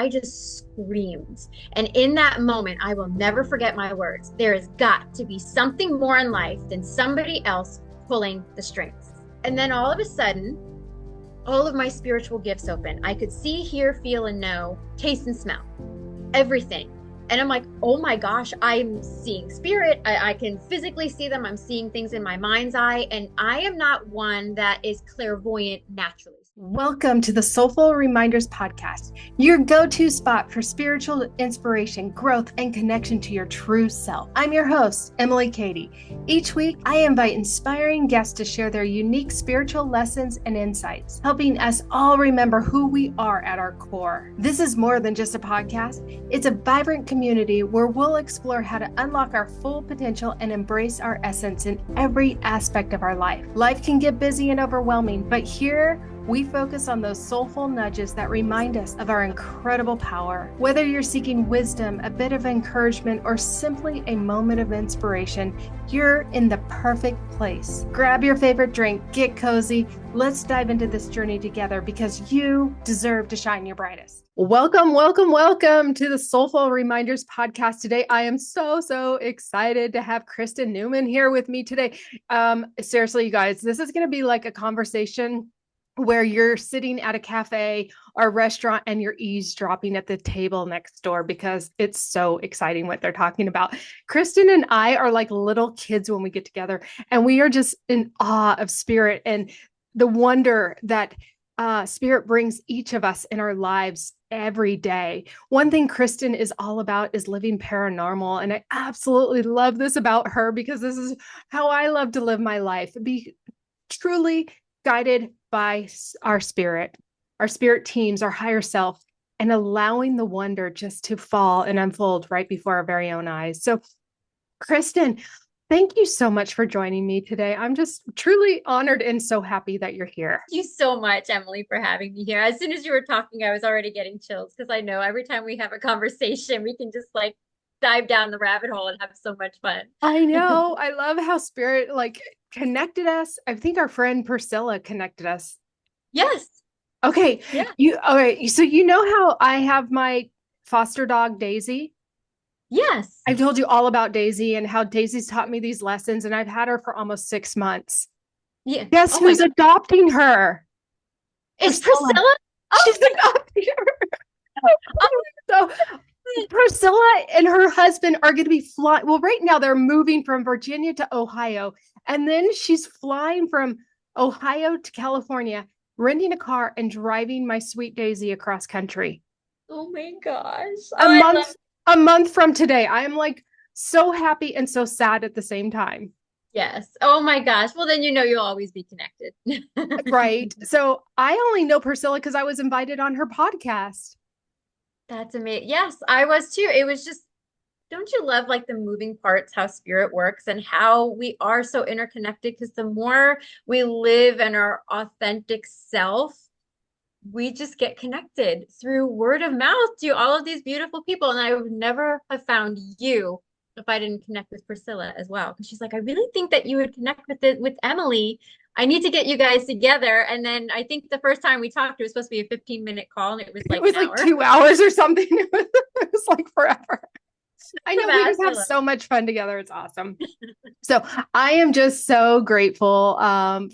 I just screamed. And in that moment, I will never forget my words. There has got to be something more in life than somebody else pulling the strings. And then all of a sudden, all of my spiritual gifts open. I could see, hear, feel, and know, taste and smell, everything. And I'm like, oh my gosh, I'm seeing spirit. I can physically see them. I'm seeing things in my mind's eye. And I am not one that is clairvoyant naturally. Welcome to the Soulful Reminders podcast, your go-to spot for spiritual inspiration, growth, and connection to your true self. I'm your host, Kady. Each week, I invite inspiring guests to share their unique spiritual lessons and insights, helping us all remember who we are at our core. This is more than just a podcast. It's a vibrant community where we'll explore how to unlock our full potential and embrace our essence in every aspect of our life. Life can get busy and overwhelming, but here, we focus on those soulful nudges that remind us of our incredible power. Whether you're seeking wisdom, a bit of encouragement, or simply a moment of inspiration, you're in the perfect place. Grab your favorite drink, get cozy. Let's dive into this journey together because you deserve to shine your brightest. Welcome to the Soulful Reminders podcast. Today, I am so excited to have Kristen Numan here with me today. Seriously, you guys, this is going to be like a conversation where you're sitting at a cafe or restaurant and you're eavesdropping at the table next door because it's so exciting what they're talking about. Kristen and I are like little kids when we get together, and we are just in awe of spirit and the wonder that spirit brings each of us in our lives every day. One thing Kristen is all about is living paranormal. And I absolutely love this about her because this is how I love to live my life. Be truly guided by our spirit teams, our higher self, and allowing the wonder just to fall and unfold right before our very own eyes. So, Kristen, thank you so much for joining me today. I'm just truly honored and so happy that you're here. Thank you so much, Emily, for having me here. As soon as you were talking, I was already getting chills because I know every time we have a conversation, we can just like dive down the rabbit hole and have so much fun. I know. I love how spirit connected us. I think our friend Priscilla connected us. Yes. Okay. Yeah. All right. So you know how I have my foster dog, Daisy? Yes. I've told you all about Daisy and how Daisy's taught me these lessons, and I've had her for almost 6 months. Yeah. Guess who's adopting her? It's Priscilla? She's adopting her. So Priscilla and her husband are going to be flying. Well, right now they're moving from Virginia to Ohio, and then she's flying from Ohio to California, renting a car and driving my sweet Daisy across country. Oh my gosh. A month from today. I am like so happy and so sad at the same time. Yes. Oh my gosh. Well, then you'll always be connected. Right. So I only know Priscilla because I was invited on her podcast. That's amazing. Yes, I was too. It was just, don't you love like the moving parts, how spirit works and how we are so interconnected? Because the more we live in our authentic self, we just get connected through word of mouth to all of these beautiful people. And I would never have found you if I didn't connect with Priscilla as well. And she's like, I really think that you would connect with Emily. I need to get you guys together. And then I think the first time we talked, it was supposed to be a 15-minute call, and it was like 2 hours or something. It was like forever. I know, we just have so much fun together. It's awesome. So I am just so grateful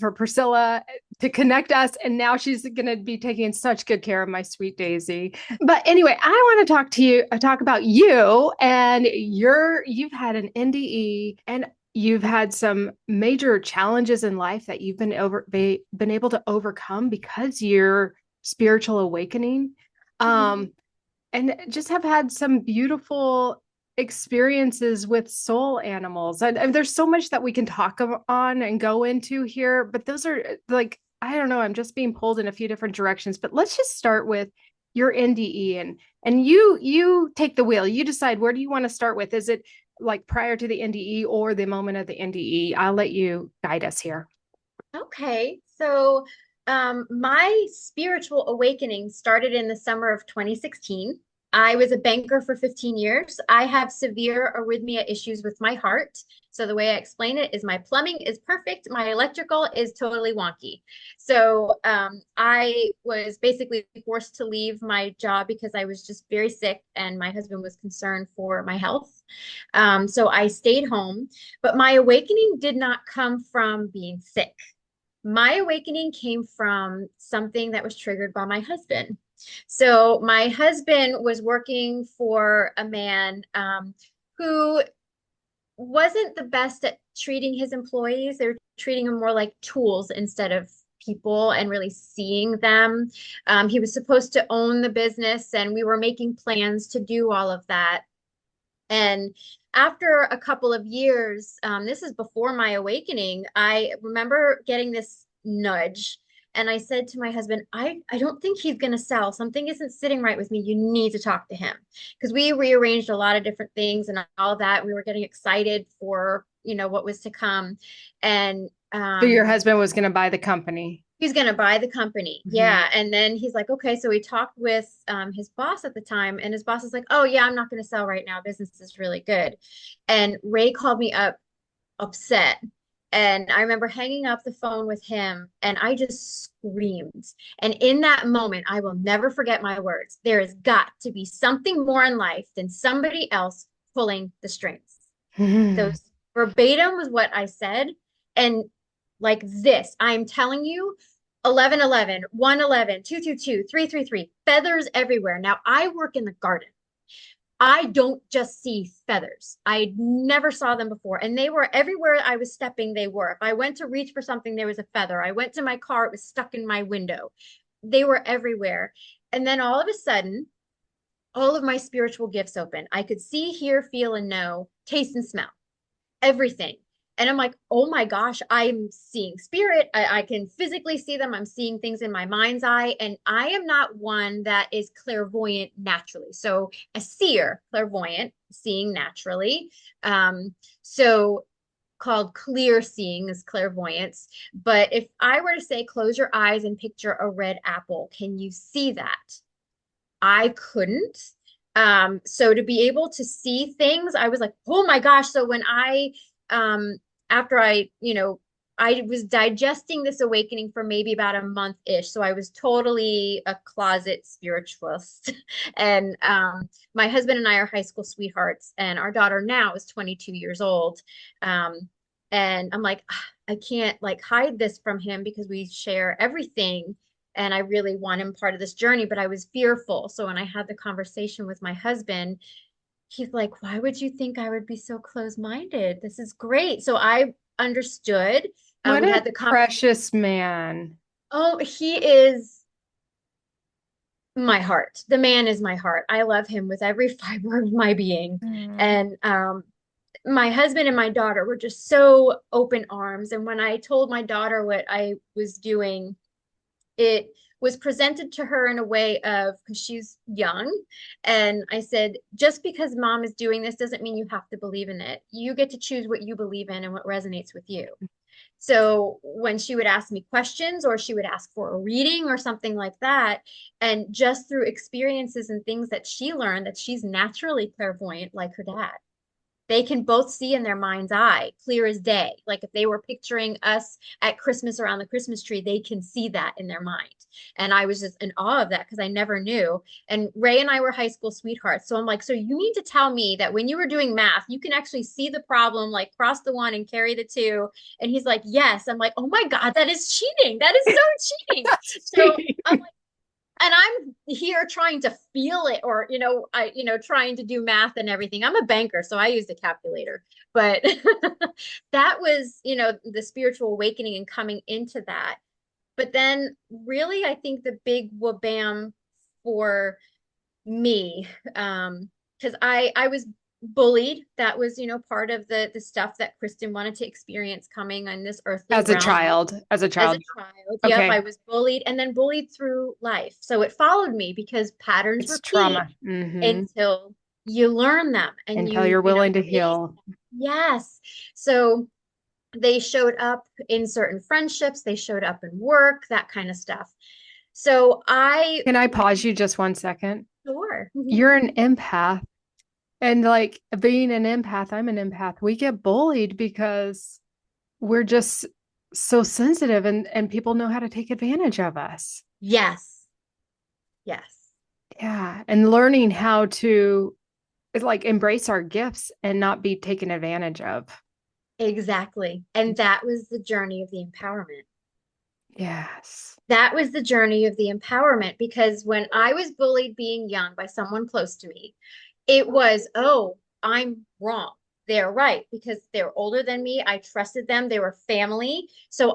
for Priscilla to connect us. And now she's going to be taking such good care of my sweet Daisy. But anyway, I want to talk about you, and you've had an NDE, and you've had some major challenges in life that you've been able to overcome because you're spiritual awakening. And just have had some beautiful experiences with soul animals. And there's so much that we can talk on and go into here, but those are like, I don't know, I'm just being pulled in a few different directions. But let's just start with your NDE, and you take the wheel. You decide, where do you want to start with? Is it like prior to the NDE or the moment of the NDE? I'll let you guide us here. Okay. So my spiritual awakening started in the summer of 2016. I was a banker for 15 years. I have severe arrhythmia issues with my heart. So the way I explain it is my plumbing is perfect. My electrical is totally wonky. So I was basically forced to leave my job because I was just very sick and my husband was concerned for my health. So I stayed home, but my awakening did not come from being sick. My awakening came from something that was triggered by my husband. So my husband was working for a man who wasn't the best at treating his employees. They were treating them more like tools instead of people and really seeing them. He was supposed to own the business, and we were making plans to do all of that. And after a couple of years, this is before my awakening, I remember getting this nudge. And I said to my husband, I don't think he's going to sell. Something isn't sitting right with me. You need to talk to him. Because we rearranged a lot of different things and all of that. We were getting excited for, what was to come. And So your husband was going to buy the company. he's going to buy the company. Mm-hmm. Yeah. And then he's like, okay. So he talked with his boss at the time, and his boss is like, oh, yeah, I'm not going to sell right now. Business is really good. And Ray called me up upset. And I remember hanging up the phone with him, and I just screamed. And in that moment, I will never forget my words. There has got to be something more in life than somebody else pulling the strings. Those verbatim was what I said. And like this, I'm telling you, 1111, 111, 222, 333, feathers everywhere. Now, I work in the garden. I don't just see feathers. I never saw them before. And they were everywhere I was stepping, they were. If I went to reach for something, there was a feather. I went to my car, it was stuck in my window. They were everywhere. And then all of a sudden, all of my spiritual gifts open. I could see, hear, feel, and know, taste and smell everything. And I'm like, oh my gosh, I'm seeing spirit. I can physically see them. I'm seeing things in my mind's eye. And I am not one that is clairvoyant naturally. So a seer, clairvoyant, seeing naturally. So called clear seeing is clairvoyance. But if I were to say, close your eyes and picture a red apple, can you see that? I couldn't. So to be able to see things, I was like, oh my gosh. So when um, after I was digesting this awakening for maybe about a month-ish. So I was totally a closet spiritualist. And my husband and I are high school sweethearts, and our daughter now is 22 years old. And I'm like, I can't like hide this from him because we share everything and I really want him part of this journey, but I was fearful. So when I had the conversation with my husband, he's like, why would you think I would be so close-minded? This is great. So I understood. What We a had the precious man. oh, he is my heart. The man is my heart. I love him with every fiber of my being. Mm. And my husband and my daughter were just so open arms. And when I told my daughter what I was doing, it was presented to her in a way of, because she's young, and I said, just because mom is doing this doesn't mean you have to believe in it. You get to choose what you believe in and what resonates with you. So when she would ask me questions or she would ask for a reading or something like that, and just through experiences and things that she learned, that she's naturally clairvoyant like her dad, they can both see in their mind's eye, clear as day. Like if they were picturing us at Christmas around the Christmas tree, they can see that in their mind. And I was just in awe of that because I never knew. And Ray and I were high school sweethearts. So I'm like, so you mean to tell me that when you were doing math, you can actually see the problem, like cross the one and carry the two? And he's like, yes. I'm like, oh my God, that is cheating. That is so cheating. So I'm like, and I'm here trying to feel it, or trying to do math and everything. I'm a banker, so I used a calculator. But that was, the spiritual awakening and coming into that. But then really I think the big wabam for me, because I was bullied. That was, part of the stuff that Kristen wanted to experience coming on this earthly As a realm. child, as a As a child. child, yep, Okay. I was bullied and then bullied through life. So it followed me because patterns It's repeat trauma. Hmm. until you learn them and Until you're willing to you release heal. them. Yes. So they showed up in certain friendships, they showed up in work, that kind of stuff. So I, Can I pause you just 1 second? Sure. You're an empath. And like being an empath, I'm an empath. We get bullied because we're just so sensitive and people know how to take advantage of us. Yes. Yes. Yeah. And learning how to like embrace our gifts and not be taken advantage of. Exactly. And that was the journey of the empowerment. Yes. That was the journey of the empowerment because when I was bullied being young by someone close to me, it was, oh, I'm wrong. They're right because they're older than me. I trusted them. They were family. So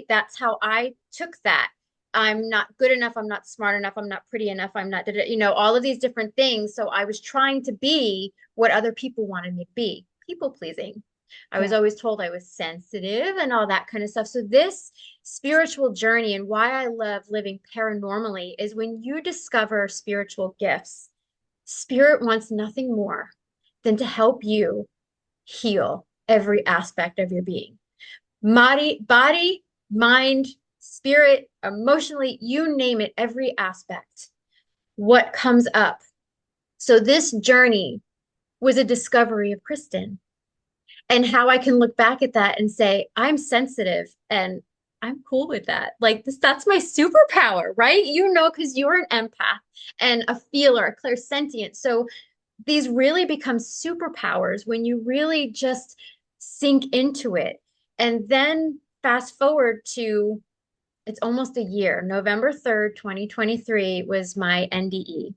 that's how I took that. I'm not good enough. I'm not smart enough. I'm not pretty enough. I'm not, all of these different things. So I was trying to be what other people wanted me to be, people pleasing. I was Yeah. always told I was sensitive and all that kind of stuff. So this spiritual journey and why I love living paranormally is when you discover spiritual gifts, spirit wants nothing more than to help you heal every aspect of your being. Body, mind, spirit, emotionally, you name it, every aspect. What comes up. So this journey was a discovery of Kristen and how I can look back at that and say, I'm sensitive and I'm cool with that. Like that's my superpower, right? Because you're an empath and a feeler, a clairsentient. So these really become superpowers when you really just sink into it. And then fast forward to it's almost a year. November 3rd, 2023 was my NDE.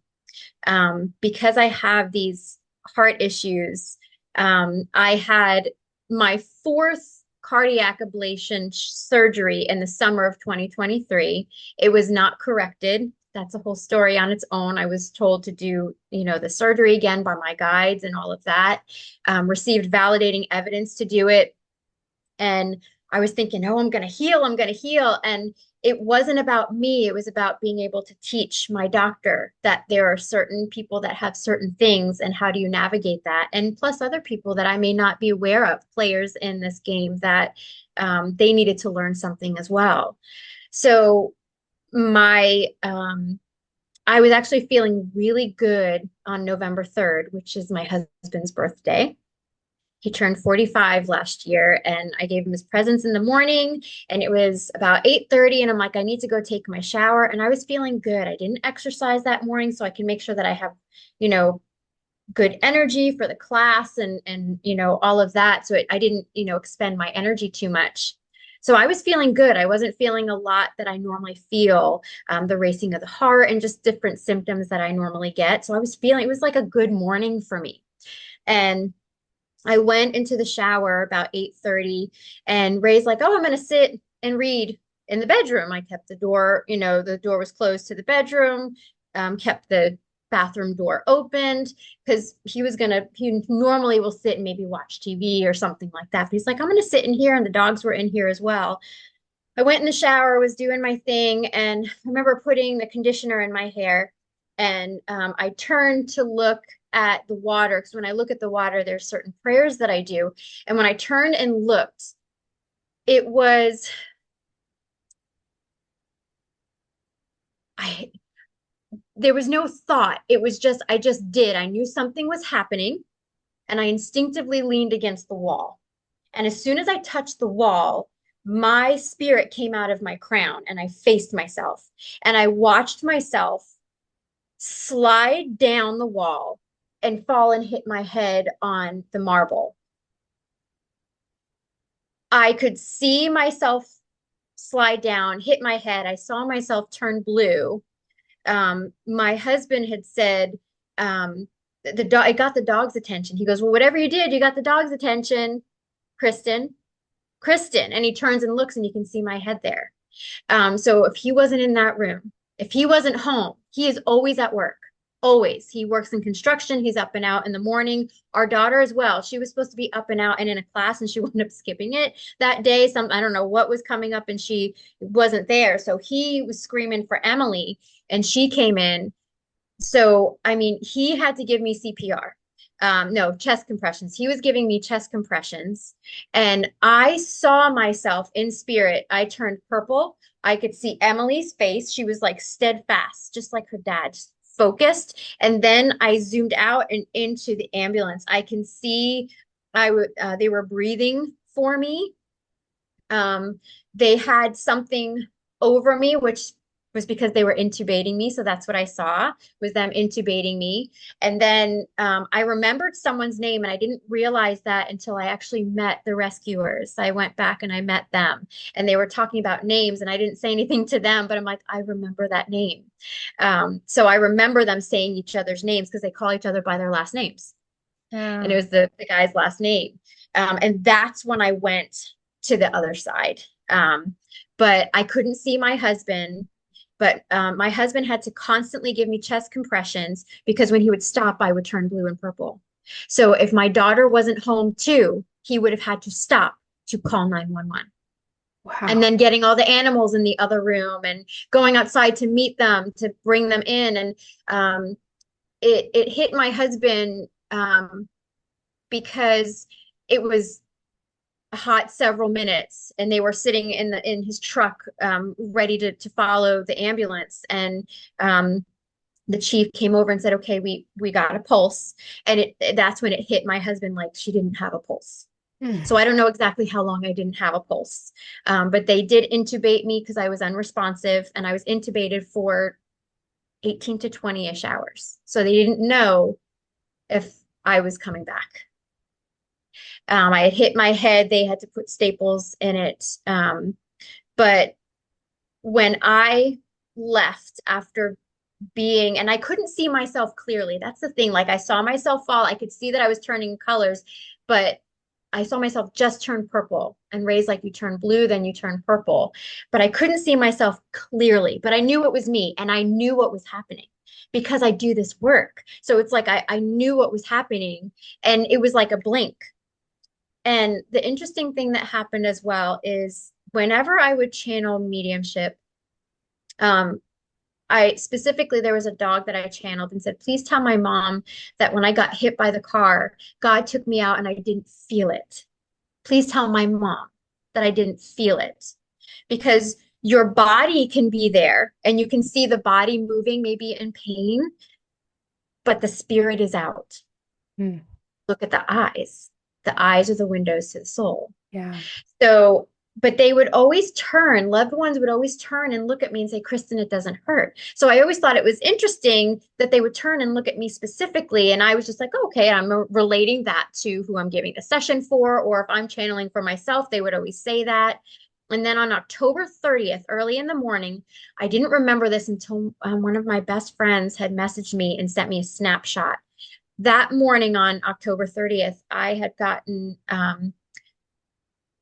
Because I have these heart issues, I had my fourth cardiac ablation surgery in the summer of 2023. It was not corrected. That's a whole story on its own. I was told to do, the surgery again by my guides and all of that. Received validating evidence to do it. And I was thinking, oh, I'm going to heal. I'm going to heal. And it wasn't about me. It was about being able to teach my doctor that there are certain people that have certain things and how do you navigate that. And plus other people that I may not be aware of, players in this game that they needed to learn something as well. So I was actually feeling really good on November 3rd, which is my husband's birthday. He turned 45 last year and I gave him his presents in the morning and it was about 8:30 and I'm like I need to go take my shower and I was feeling good. I didn't exercise that morning so I can make sure that I have, you know, good energy for the class and all of that so I didn't, expend my energy too much. So I was feeling good. I wasn't feeling a lot that I normally feel, the racing of the heart and just different symptoms that I normally get. So I was feeling it was like a good morning for me. And I went into the shower about 8:30 and Ray's like, "Oh, I'm going to sit and read in the bedroom." I kept the door, the door was closed to the bedroom, kept the bathroom door opened because he normally will sit and maybe watch TV or something like that. But he's like, "I'm going to sit in here." And the dogs were in here as well. I went in the shower, was doing my thing, and I remember putting the conditioner in my hair. And I turned to look at the water because when I look at the water, there's certain prayers that I do. And when I turned and looked, it was I there was no thought. It was just I just did. I knew something was happening, and I instinctively leaned against the wall. And as soon as I touched the wall, my spirit came out of my crown and I faced myself. And I watched myself slide down the wall and fall and hit my head on the marble. I could see myself slide down, hit my head. I saw myself turn blue. My husband had said, the dog, it got the dog's attention. He goes, "Well, whatever you did, you got the dog's attention, Kristen, Kristen." And he turns and looks and you can see my head there. So if he wasn't in that room, if he wasn't home, he is always at work. Always. He works in construction. He's up and out in the morning. Our daughter as well. She was supposed to be up and out and in a class and she wound up skipping it that day. I don't know what was coming up and she wasn't there. So he was screaming for Emily and she came in. So, I mean, he had to give me CPR. No, chest compressions. He was giving me chest compressions. And I saw myself in spirit. I turned purple. I could see Emily's face. She was like steadfast, just like her dad, just focused. And then I zoomed out and into the ambulance. I can see they were breathing for me. Um, they had something over me, which was because they were intubating me. So that's what I saw was them intubating me. And then I remembered someone's name, and I didn't realize that until I actually met the rescuers. I went back and I met them, and they were talking about names, and I didn't say anything to them, but I'm like, I remember that name. So I remember them saying each other's names because they call each other by their last names. And it Yeah. was the guy's last name. And that's when I went to the other side. But I couldn't see my husband. But my husband had to constantly give me chest compressions because when he would stop, I would turn blue and purple. So if my daughter wasn't home too, he would have had to stop to call 911. And Wow. then getting all the animals in the other room and going outside to meet them, to bring them in. And it hit my husband because it was a hot several minutes, and they were sitting in his truck, ready to follow the ambulance. And the chief came over and said, okay, we got a pulse. And that's when it hit my husband, like she didn't have a pulse. So Mm. I don't know exactly how long I didn't have a pulse. But they did intubate me because I was unresponsive, and I was intubated for 18 to 20-ish hours. So they didn't know if I was coming back. I had hit my head. They had to put staples in it. But when I left after being, and I couldn't see myself clearly. That's the thing. Like I saw myself fall. I could see that I was turning colors, but I saw myself just turn purple, and raised like you turn blue, then you turn purple. But I couldn't see myself clearly, but I knew it was me, and I knew what was happening because I do this work. So it's like I knew what was happening, and it was like a blink. And the interesting thing that happened as well is whenever I would channel mediumship, um, I specifically, there was a dog that I channeled and said, please tell my mom that when I got hit by the car, God took me out and I didn't feel it. Please tell my mom that I didn't feel it. Because your body can be there and you can see the body moving, maybe in pain, but the spirit is out. Mm. Look at the eyes. The eyes are the windows to the soul. Yeah. So, but they would always turn, loved ones would always turn and look at me and say, Kristen, it doesn't hurt. So I always thought it was interesting that they would turn and look at me specifically. And I was just like, oh, okay, I'm relating that to who I'm giving the session for, or if I'm channeling for myself, they would always say that. And then on October 30th, early in the morning, I didn't remember this until one of my best friends had messaged me and sent me a snapshot. That morning on October 30th, I had gotten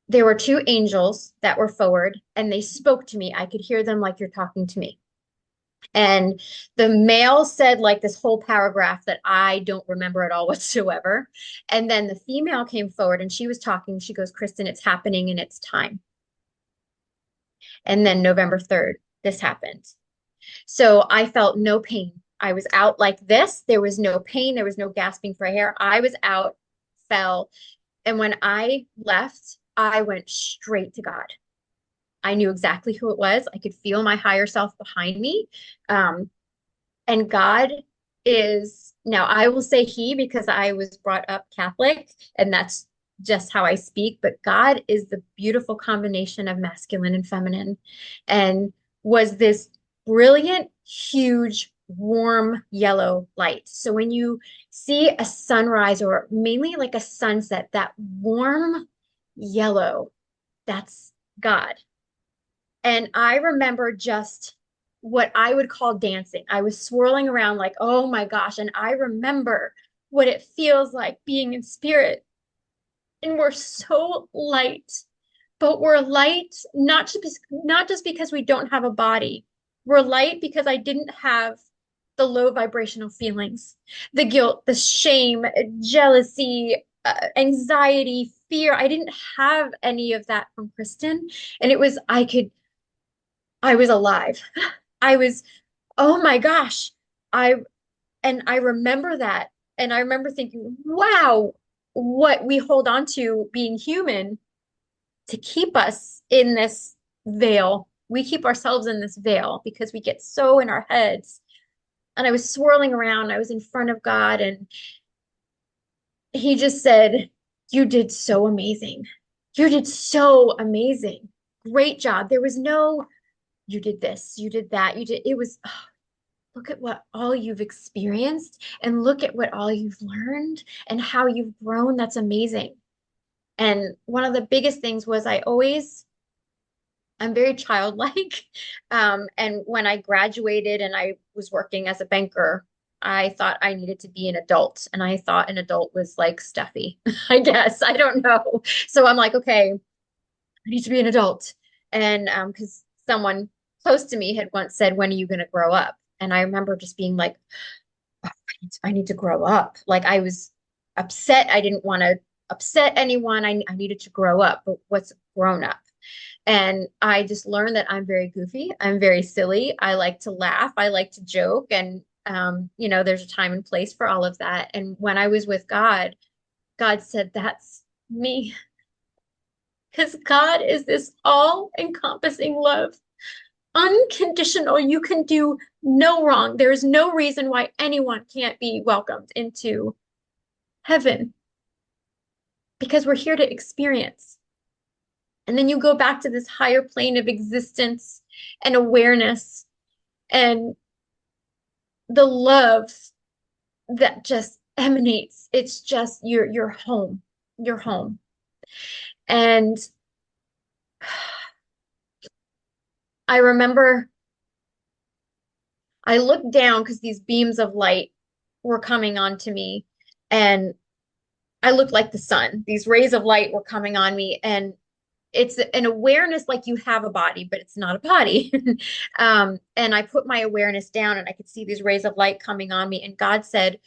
there were two angels that were forward, and they spoke to me. I could hear them like you're talking to me. And the male said like this whole paragraph that I don't remember at all whatsoever. And then the female came forward and she was talking. She goes, Kristen, it's happening and it's time. And then November 3rd, this happened. So I felt no pain. I was out like this. There was no pain. There was no gasping for air. I was out, fell. And when I left, I went straight to God. I knew exactly who it was. I could feel my higher self behind me. Um, and God is, now I will say he because I was brought up Catholic, and that's just how I speak. But God is the beautiful combination of masculine and feminine, and was this brilliant, huge, warm yellow light. So when you see a sunrise or mainly like a sunset, that warm yellow, that's God. And I remember just what I would call dancing. I was swirling around like, oh my gosh. And I remember what it feels like being in spirit. And we're so light, but we're light not just because we don't have a body. We're light because I didn't have the low vibrational feelings, the guilt, the shame, jealousy, anxiety, fear. I didn't have any of that from Kristen. And it was, I was alive. I was, oh my gosh. I and I remember that. And I remember thinking, wow, what we hold on to being human to keep us in this veil. We keep ourselves in this veil because we get so in our heads. and I was swirling around. I was in front of God, and he just said, "You did so amazing. You did so amazing. Great job." There was no, "You did this, you did that, you did." It was, "Oh, look at what all you've experienced and look at what all you've learned and how you've grown. That's amazing." And one of the biggest things was I'm very childlike. And when I graduated and I was working as a banker, I thought I needed to be an adult. And I thought an adult was like stuffy, I guess. I don't know. So I'm like, okay, I need to be an adult. And because someone close to me had once said, "When are you going to grow up?" And I remember just being like, "Oh, I need to grow up." Like I was upset. I didn't want to upset anyone. I needed to grow up. But what's grown up? And I just learned that I'm very goofy. I'm very silly. I like to laugh. I like to joke. And, there's a time and place for all of that. And when I was with God, God said, "That's me." Because God is this all-encompassing love, unconditional. You can do no wrong. There is no reason why anyone can't be welcomed into heaven because we're here to experience. And then you go back to this higher plane of existence and awareness and the love that just emanates. It's just you're home. You're home. And I remember I looked down because these beams of light were coming onto me, and I looked like the sun. These rays of light were coming on me, and it's an awareness like you have a body, but it's not a body. And I put my awareness down and I could see these rays of light coming on me. And God said,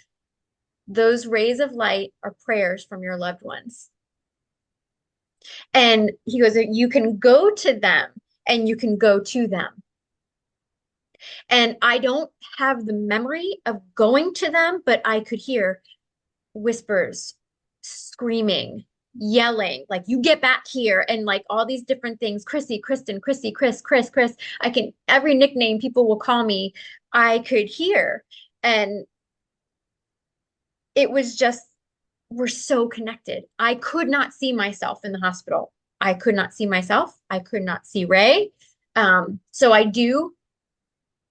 "Those rays of light are prayers from your loved ones." And he goes, "You can go to them and you can go to them." And I don't have the memory of going to them, but I could hear whispers, screaming, yelling, like, "You get back here," and like all these different things. Chrissy, Kristen, Chrissy, Chris. I can, every nickname people will call me, I could hear. And it was just, we're so connected. I could not see myself in the hospital. I could not see myself. I could not see Ray. So I do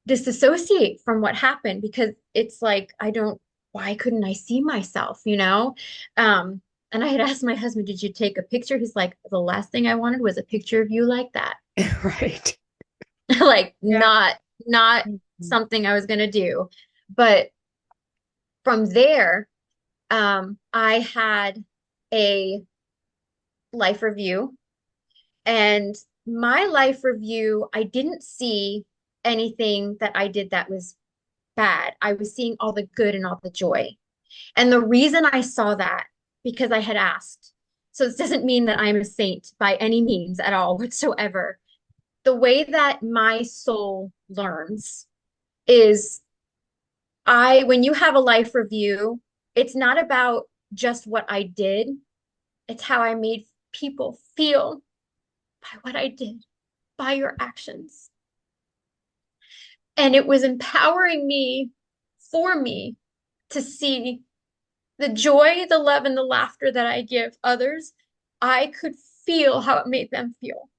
disassociate from what happened because it's like, why couldn't I see myself, you know? And I had asked my husband, "Did you take a picture?" He's like, "The last thing I wanted was a picture of you like that." Right. Like, Yeah. not Mhm. something I was gonna do. But from there, I had a life review, and my life review, I didn't see anything that I did that was bad. I was seeing all the good and all the joy. And the reason I saw that, because I had asked. So this doesn't mean that I'm a saint by any means at all whatsoever. The way that my soul learns is when you have a life review, it's not about just what I did, it's how I made people feel by what I did, by your actions. And it was empowering me for me to see the joy, the love, and the laughter that I give others. I could feel how it made them feel.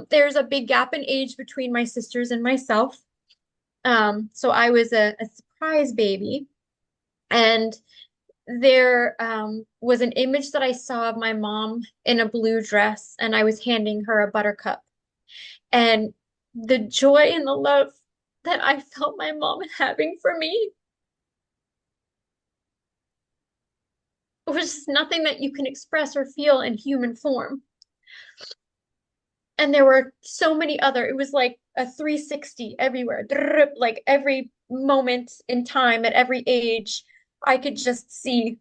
There's a big gap in age between my sisters and myself. So I was a surprise baby. And there was an image that I saw of my mom in a blue dress, and I was handing her a buttercup. And the joy and the love that I felt my mom having for me was just nothing that you can express or feel in human form. And there were so many other, it was like a 360 everywhere, like every moment in time at every age, I could just see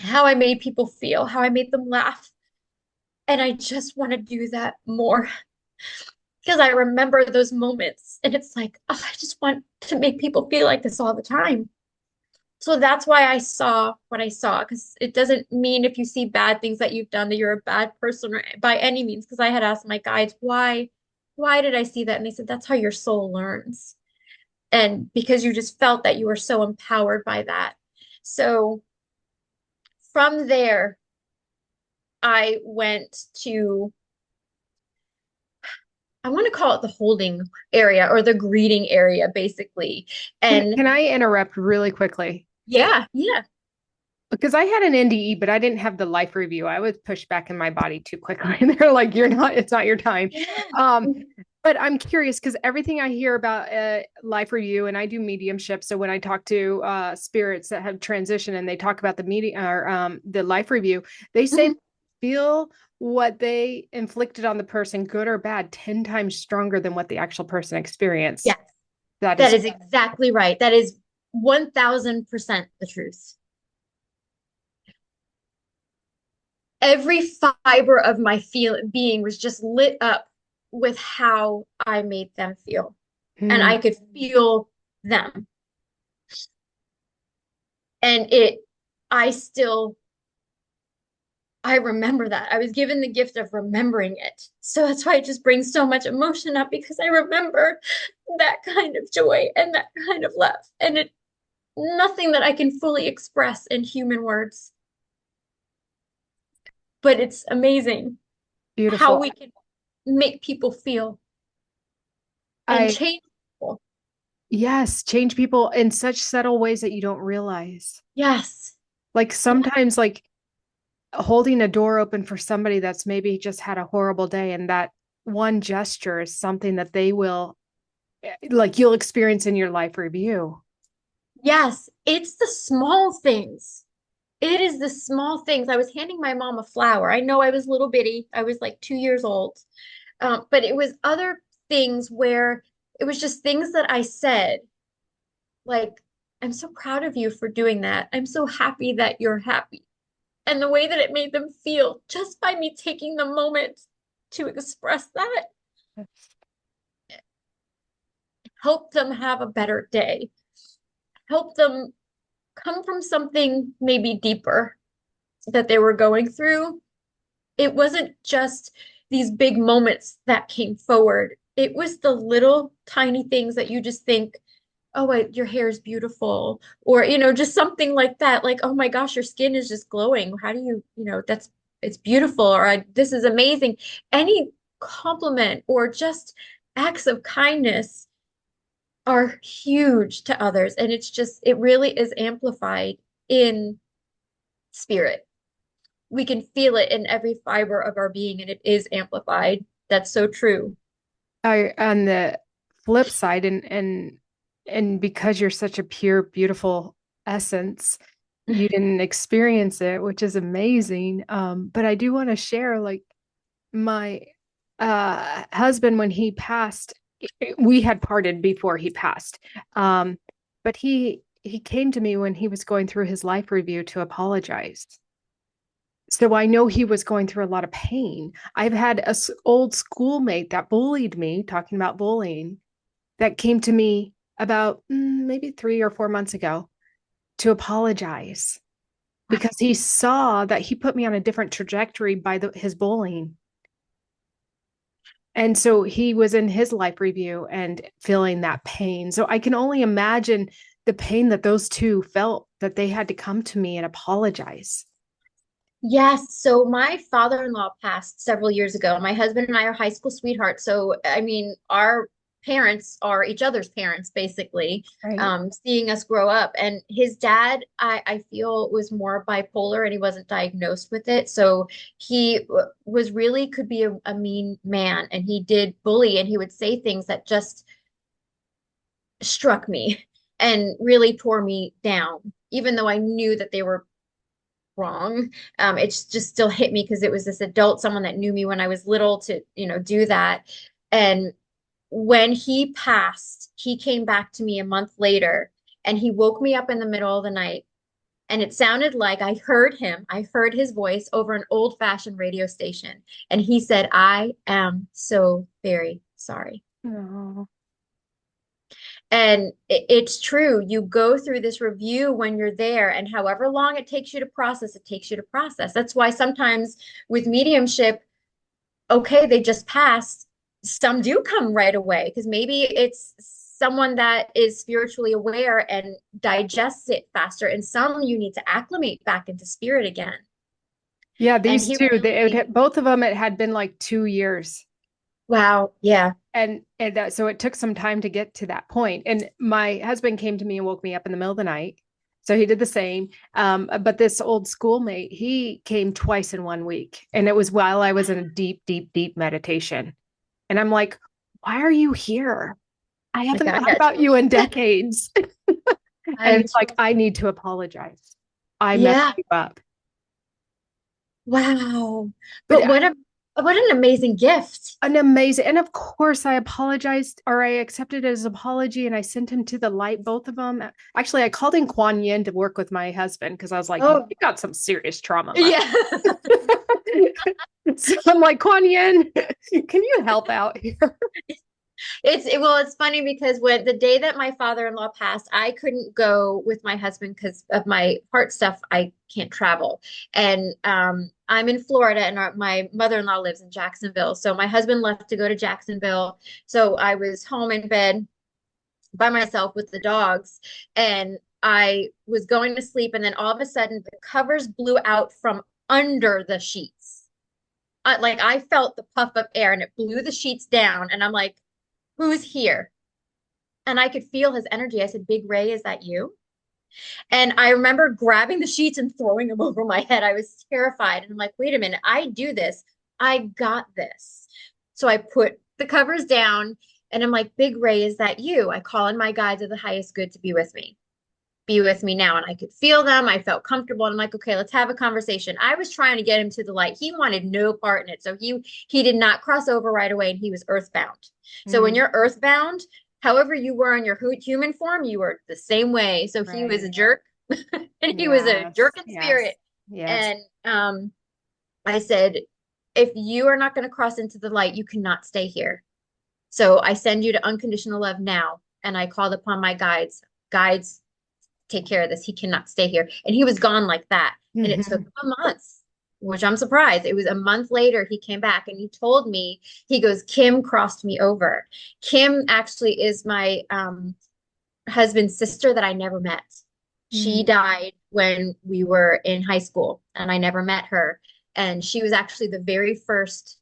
how I made people feel, how I made them laugh. And I just want to do that more because I remember those moments and it's like, oh, I just want to make people feel like this all the time. So that's why I saw what I saw, because it doesn't mean if you see bad things that you've done that you're a bad person or by any means. Because I had asked my guides, why did I see that? And they said, that's how your soul learns. And because you just felt that you were so empowered by that. So from there, I went to, I want to call it the holding area or the greeting area, basically. And Can I interrupt really quickly? yeah, yeah. Because I had an NDE, but I didn't have the life review. I was pushed back in my body too quickly. And they're like, you're not, it's not your time. Yeah. Um, but I'm curious because everything I hear about life review, and I do mediumship. So when I talk to spirits that have transitioned and they talk about the media or the life review, they say Mhm. feel what they inflicted on the person, good or bad, 10 times stronger than what the actual person experienced. Yes, That that is is exactly right. That is 1000% the truth. Every fiber of my being was just lit up with how I made them feel. And hmm, I could feel them. And it, I still, I remember that. I was given the gift of remembering it. So that's why it just brings so much emotion up because I remember that kind of joy and that kind of love. And it, nothing that I can fully express in human words, but it's amazing how beautiful. we can make people feel and I change people. Yes, change people in such subtle ways that you don't realize. Yes. Like Yeah. sometimes like holding a door open for somebody that's maybe just had a horrible day and that one gesture is something that they will like you'll experience in your life review. Yes. It's the small things. It is the small things. I was handing my mom a flower. I know I was little bitty. I was like 2 years old. But it was other things where it was just things that I said, like, I'm so proud of you for doing that. I'm so happy that you're happy. And the way that it made them feel just by me taking the moment to express that helped them have a better day, helped them come from something maybe deeper that they were going through. It wasn't just these big moments that came forward. It was the little tiny things that you just think, oh, wait, your hair is beautiful, or, just something like that. Like, oh my gosh, your skin is just glowing. How do you, that's, it's beautiful, or this is amazing. Any compliment or just acts of kindness are huge to others. And it's just, it really is amplified in spirit. We can feel it in every fiber of our being, and it is amplified. That's so true. I on the flip side and because you're such a pure beautiful essence, you didn't experience it, which is amazing. But I do want to share like my husband when he passed we had parted before he passed but he came to me when he was going through his life review to apologize, so I know he was going through a lot of pain. I've had a old schoolmate that bullied me, talking about bullying, that came to me about maybe 3 or 4 months ago to apologize because he saw that he put me on a different trajectory by his bullying. And so he was in his life review and feeling that pain. So I can only imagine the pain that those two felt that they had to come to me and apologize. Yes. So my father-in-law passed several years ago. My husband and I are high school sweethearts. So, I mean, our parents are each other's parents, basically, Right. seeing us grow up. And his dad, I feel, was more bipolar and he wasn't diagnosed with it. So he was really could be a mean man and he did bully and he would say things that just struck me and really tore me down, even though I knew that they were wrong. It's just still hit me because it was this adult, someone that knew me when I was little to, do that. And when he passed, he came back to me a month later and he woke me up in the middle of the night. And it sounded like I heard his voice over an old-fashioned radio station. And he said, I am so very sorry. Oh, And it's true. You go through this review when you're there, and however long it takes you to process, it takes you to process. That's why sometimes with mediumship, okay, they just passed. Some do come right away because maybe it's someone that is spiritually aware and digests it faster, and some you need to acclimate back into spirit again. Yeah, And these he two, really, both of them, it had been like 2 years. wow, yeah. So it took some time to get to that point. And my husband came to me and woke me up in the middle of the night. So he did the same. But this old schoolmate, he came twice in 1 week. And it was while I was in a deep, deep, deep meditation. And I'm like, why are you here? I Like haven't I thought got about you in decades. I And have he's like, chills. I need to apologize. I messed Yeah. you up. Wow. But But what an amazing gift. an amazing, and of course I apologized, or I accepted his apology, and I sent him to the light, both of them. Actually, I called in Kuan Yin to work with my husband because I was like, you Oh, got some serious trauma, man. yeah. So I'm like, Kuan Yin, can you help out here? Well, it's funny because when the day that my father-in-law passed, I couldn't go with my husband because of my heart stuff. I can't travel. And I'm in Florida and my mother-in-law lives in Jacksonville. So my husband left to go to Jacksonville. So I was home in bed by myself with the dogs, and I was going to sleep, and then all of a sudden the covers blew out from under the sheets. Like I felt the puff of air and it blew the sheets down, and I'm like, who's here? And I could feel his energy. I said, Big Ray, is that you? And I remember grabbing the sheets and throwing them over my head. I was terrified. And I'm like, wait a minute, I do this. I got this. So I put the covers down and I'm like, Big Ray, is that you? I call in my guides of the highest good to be with me. Be with me now. And I could feel them. I felt comfortable. And I'm like, okay, let's have a conversation. I was trying to get him to the light. He wanted no part in it. So he did not cross over right away, and he was earthbound. So when Mm, you're earthbound, however you were in your human form, you were the same way. So he was a right. jerk and he was a Yes. jerk in Yes. spirit. Yes. And I said, if you are not going to cross into the light, you cannot stay here. So I send you to unconditional love now. And I called upon my guides. Guides, take care of this. He cannot stay here. And he was gone like that. And it took Mhm. him a month, which I'm surprised. It was a month later he came back and he told me, he goes, Kim crossed me over. Kim actually is my husband's sister that I never met. She Mm. died when we were in high school and I never met her. And she was actually the very first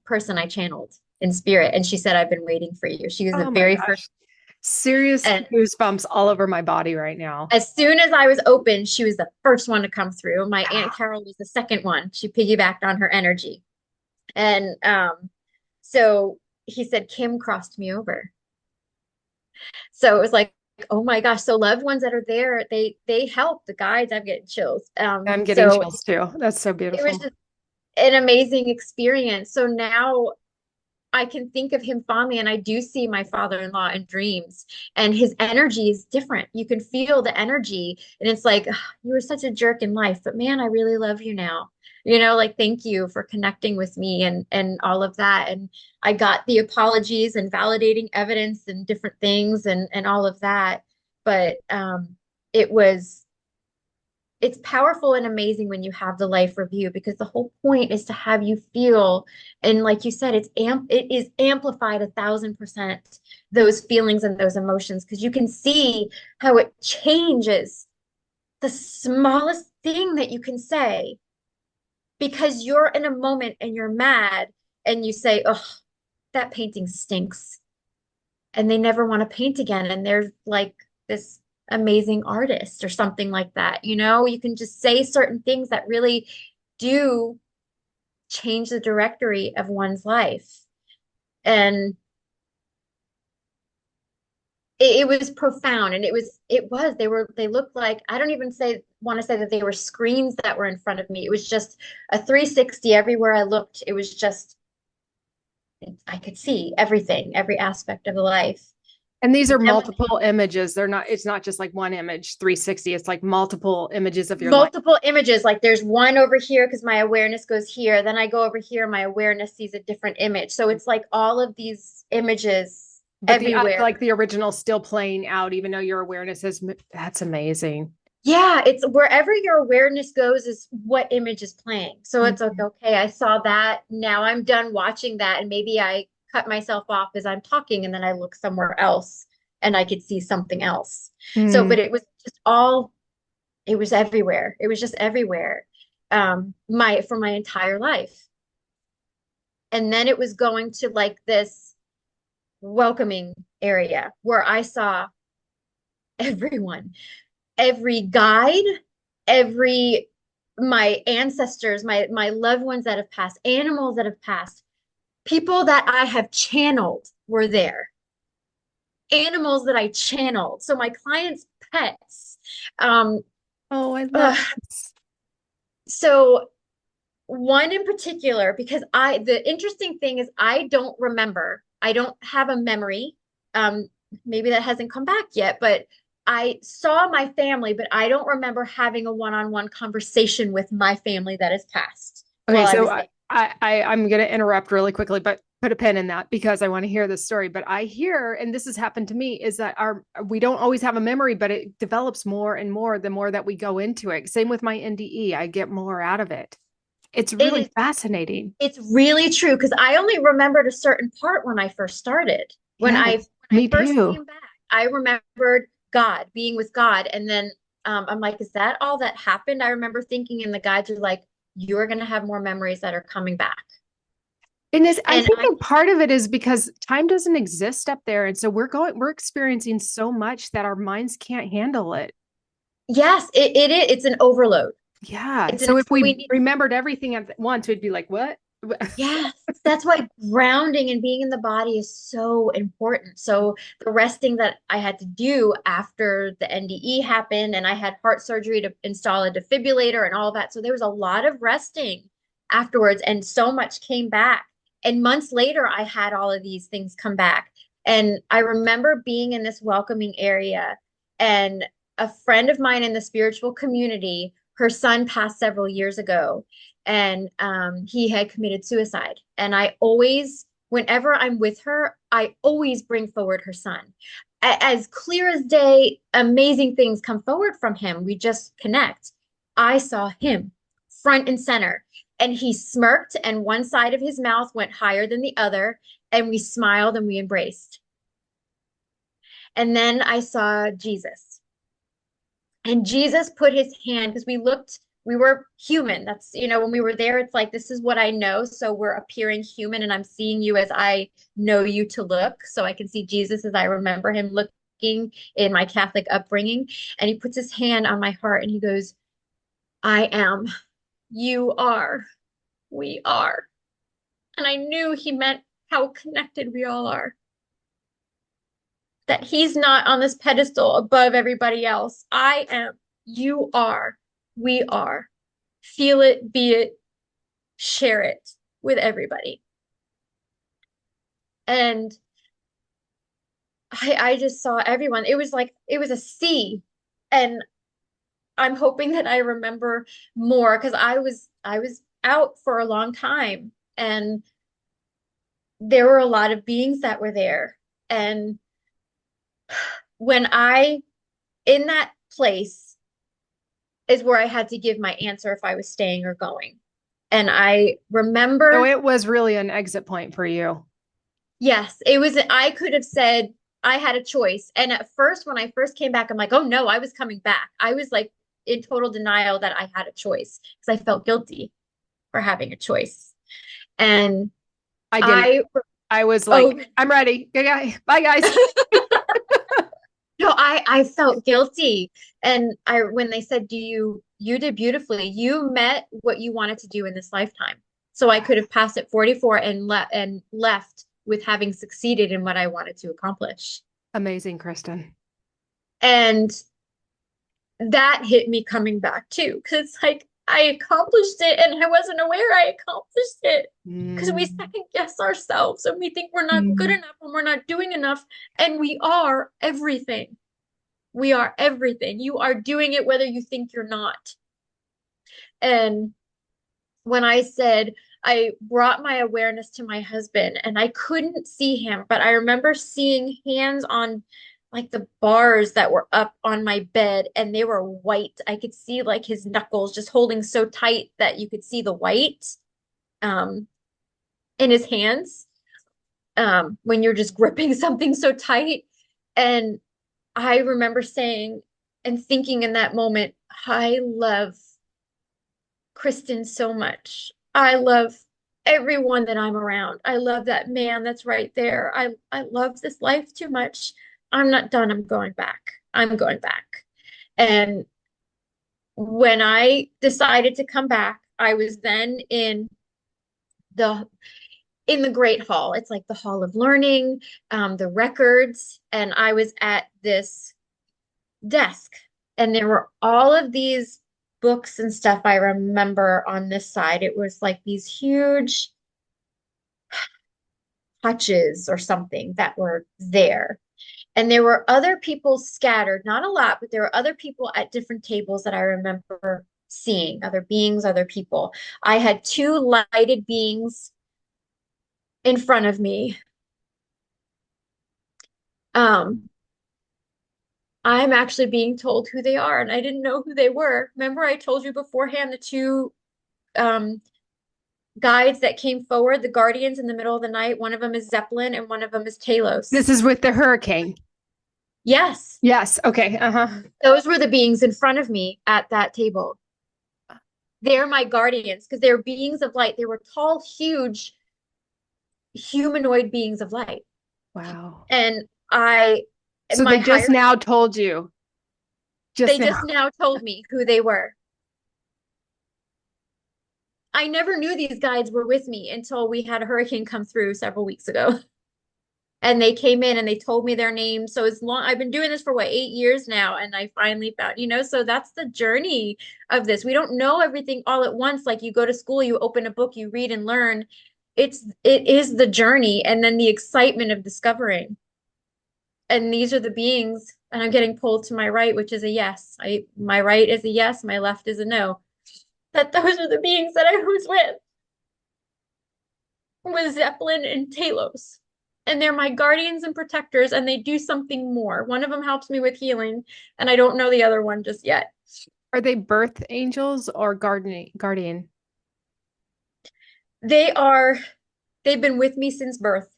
person I channeled in spirit. And she said, I've been waiting for you. She was the Oh my very first. gosh. Serious And goosebumps all over my body right now. as soon as I was open, she was the first one to come through. My Aunt Ah. Carol was the second one. She piggybacked on her energy. And so he said, Kim crossed me over. So it was like, oh my gosh. So loved ones that are there, they help the guides. I'm getting chills. I'm getting So chills too. That's so it was beautiful. just an amazing experience. So now I can think of him fondly, and I do see my father-in-law in dreams, and his energy is different. You can feel the energy, and it's like, "Ugh, you were such a jerk in life, but man, I really love you now. Like thank you for connecting with me and all of that." And I got the apologies and validating evidence and different things and all of that. But it was it's powerful and amazing when you have the life review, because the whole point is to have you feel, and like you said, it is amplified 1,000%, those feelings and those emotions, because you can see how it changes the smallest thing that you can say, because you're in a moment and you're mad and you say, oh, that painting stinks, and they never want to paint again, and they're like this amazing artist or something like that. You can just say certain things that really do change the directory of one's life. And it was profound, and they looked like, I don't even say want to say that they were screens that were in front of me. It was just a 360 everywhere I looked. It was just, I could see everything, every aspect of the life. And these are And then when multiple images. It's not just like one image, 360. It's like multiple images of your life. multiple images, like there's one over here because my awareness goes here, then I go over here, my awareness sees a different image, so it's like all of these images But everywhere. like the original still playing out, even though your awareness is, that's amazing. Yeah, it's wherever your awareness goes is what image is playing. So it's like, Mhm. okay, I saw that, now I'm done watching that, and maybe I cut myself off as I'm talking and then I look somewhere else and I could see something else. So, Mm. but it was just all, it was everywhere. It was just everywhere. For my entire life. And then it was going to like this welcoming area where I saw everyone, every guide, every my ancestors, my loved ones that have passed, animals that have passed, people that I have channeled were there. Animals that I channeled. So my clients' pets. Um, Oh, I love uh, this. so one in particular, because the interesting thing is I don't remember. I don't have a memory. Um, Maybe that hasn't come back yet, but I saw my family, but I don't remember having a one-on-one conversation with my family that has passed Okay, while I so was there. I'm gonna interrupt really quickly, but put a pin in that because I want to hear this story. But I hear, and this has happened to me, is that our we don't always have a memory, but it develops more and more the more that we go into it. Same with my NDE, I get more out of it. It's It really is, fascinating. it's really true because I only remembered a certain part when I first started. Yes, When I me first too. came back, I remembered God, being with God. And then I'm like, is that all that happened? I remember thinking, and the guides are like, you're going to have more memories that are coming back. And this, I And think I, a part of it is because time doesn't exist up there. And so we're experiencing so much that our minds can't handle it. yes, it is. It's an overload. Yeah. It's an, So if so we we need, remembered everything at once, we'd be like, what? yes, that's why grounding and being in the body is so important. So the resting that I had to do after the NDE happened, and I had heart surgery to install a defibrillator and all that. So there was a lot of resting afterwards, and so much came back. And months later, I had all of these things come back. And I remember being in this welcoming area, and a friend of mine in the spiritual community, her son passed several years ago, and he had committed suicide. And I always, whenever I'm with her, I always bring forward her son. As clear as day, amazing things come forward from him. We just connect. I saw him front and center, and he smirked, and one side of his mouth went higher than the other, and we smiled and we embraced. And then I saw Jesus. And Jesus put his hand, because we were human. That's, when we were there, it's like, this is what I know. So we're appearing human, and I'm seeing you as I know you to look. So I can see Jesus as I remember him looking in my Catholic upbringing. And he puts his hand on my heart and he goes, I am, you are, we are. And I knew he meant how connected we all are. That he's not on this pedestal above everybody else. I am, you are, we are. Feel it, be it, share it with everybody. And I just saw everyone. It was like, it was a sea. And I'm hoping that I remember more because I was out for a long time, and there were a lot of beings that were there. And when in that place is where I had to give my answer if I was staying or going. And I So remember, it was really an exit point for you. yes, I could have said I had a choice. And at first, when I first came back, I'm like, oh no, I was coming back. I was like in total denial that I had a choice because I felt guilty for having a choice. And I didn't. I, I was like, oh, I'm ready. Okay, bye, guys. no, I felt guilty. And when they said, you did beautifully. You met what you wanted to do in this lifetime. So I could have passed at 44 and left with having succeeded in what I wanted to accomplish. Amazing, Kristen. And that hit me coming back too, because it's like I accomplished it and I wasn't aware I accomplished it. Because we Mm. second guess ourselves and we think we're not good Mm. enough and we're not doing enough. And we are everything. We are everything. You are doing it whether you think you're not. And when I said, I brought my awareness to my husband and I couldn't see him, but I remember seeing hands on like the bars that were up on my bed and they were white. I could see like his knuckles just holding so tight that you could see the white um in his hands. when you're just gripping something so tight. And I remember saying and thinking in that moment, I love Kristen so much. I love everyone that I'm around. I love that man that's right there. I love this life too much. I'm not done. I'm going back. I'm going back. And when I decided to come back, I was then the in the Great Hall. It's like the Hall of Learning, the records, and I was at this desk, and there were all of these books and stuff I remember on this side. It was like these huge hutches or something that were there. And there were other people scattered, not a lot, but there were other people at different tables that I remember seeing, other beings, other people. I had two lighted beings in front of me. Um, I'm actually being told who they are, and I didn't know who they were. Remember, I told you beforehand the two um, guides that came forward, the guardians in the middle of the night. One of them is Zeppelin, and one of them is Talos. This is with the hurricane. Yes, Yes. Okay. Uh-huh. those were the beings in front of me at that table. They're my guardians because they're beings of light. They were tall, huge, humanoid beings of light. Wow. And I, So my they just higher, now told you. Just they now. just now told me who they were. I never knew these guides were with me until we had a hurricane come through several weeks ago. And they came in and they told me their names. So it's long, I've been doing this for what, 8 years now. And I finally found, so that's the journey of this. We don't know everything all at once. Like you go to school, you open a book, you read and learn. It is the journey and then the excitement of discovering. And these are the beings, and I'm getting pulled to my right, which is a yes. My right is a yes, my left is a no. That those are the beings that I was with Zeppelin and Talos. And they're my guardians and protectors, and they do something more. One of them helps me with healing, and I don't know the other one just yet. Are they birth angels or guardian? They are, they've been with me since birth.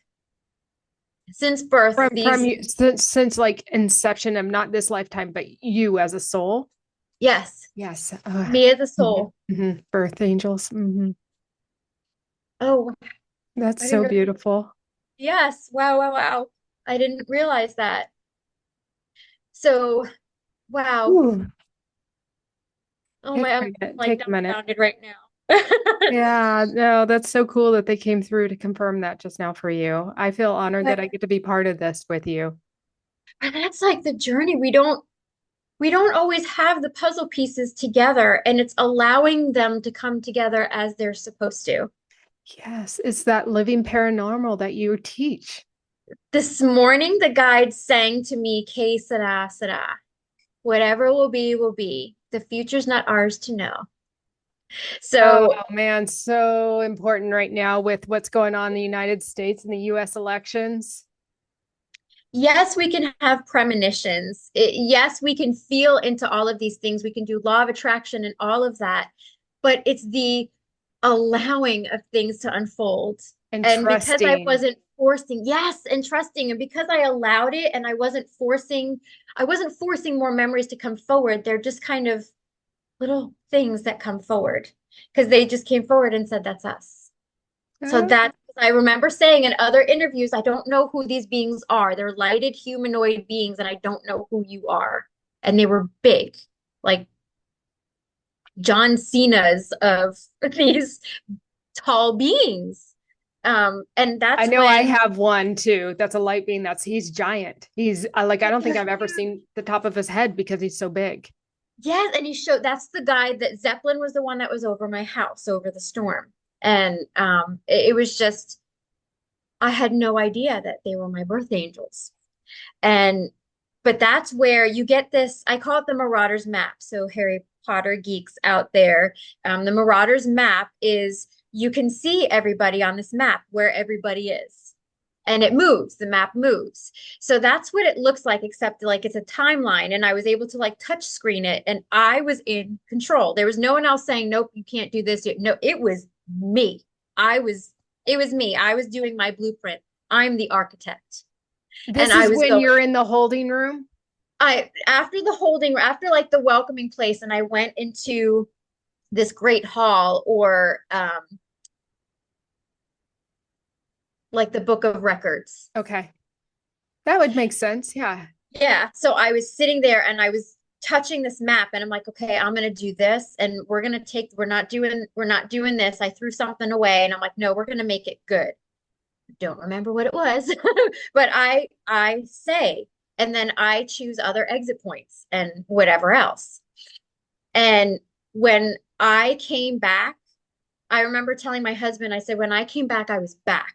Since birth, From these, you since like inception of not this lifetime, but you as a soul. yes, Yes. me as a Mhm, soul. mhm. Birth angels. Oh, That's I didn't so really, beautiful. yes, wow, wow, wow. I didn't realize that. So, wow. Ooh, Oh take my, a I'm minute. like Take a minute. dumbfounded right now. Yeah, no, that's so cool that they came through to confirm that just now for you. I feel honored that But I get to be part of this with you. that's like the journey. We don't always have the puzzle pieces together, and it's allowing them to come together as they're supposed to. Yes, it's that living paranormal that you teach. This morning, the guide sang to me, Que sera, sera. Whatever will be, will be. The future's not ours to know. Oh So man, so important right now with what's going on in the United States and the US elections. yes, we can have premonitions. Yes, we can feel into all of these things. We can do law of attraction and all of that, but it's the allowing of things to unfold. And And because I trusting. wasn't forcing, yes, and trusting, and because I allowed it and I wasn't forcing more memories to come forward. They're just kind of little things that come forward because they just came forward and said, that's us. So Oh, that I remember saying in other interviews, I don't know who these beings are. They're lighted humanoid beings, and I don't know who you are. And they were big, like John Cena's of these tall beings. And I that's know I when, have one too. That's a light being. He's giant. He's like I don't think they're I've ever huge. seen the top of his head because he's so big. Yes, and he showed that's the guy that Zeppelin was the one that was over my house over the storm. And it was just I had no idea that they were my birth angels. And but that's where you get this, I call it the Marauders map. So Harry Potter geeks out there, the Marauders map is you can see everybody on this map where everybody is. And it moves, the map moves. So that's what it looks like, except like it's a timeline. And I was able to like touch screen it and I was in control. There was no one else saying, nope, you can't do this. No, it was me. I was, it was me. I was doing my blueprint. I'm the architect. And This I is was when going, you're in the holding room. after the holding, after like the welcoming place, and I went into this great hall, or like the book of records. Okay. That would make sense. Yeah. Yeah. So I was sitting there and I was touching this map, and I'm like, okay, I'm gonna do this, and we're not doing this. I threw something away, and I'm like, no, we're gonna make it good. Don't remember what it was, but I say, and then I choose other exit points and whatever else. And when I came back, I remember telling my husband, I said, when I came back, I was back.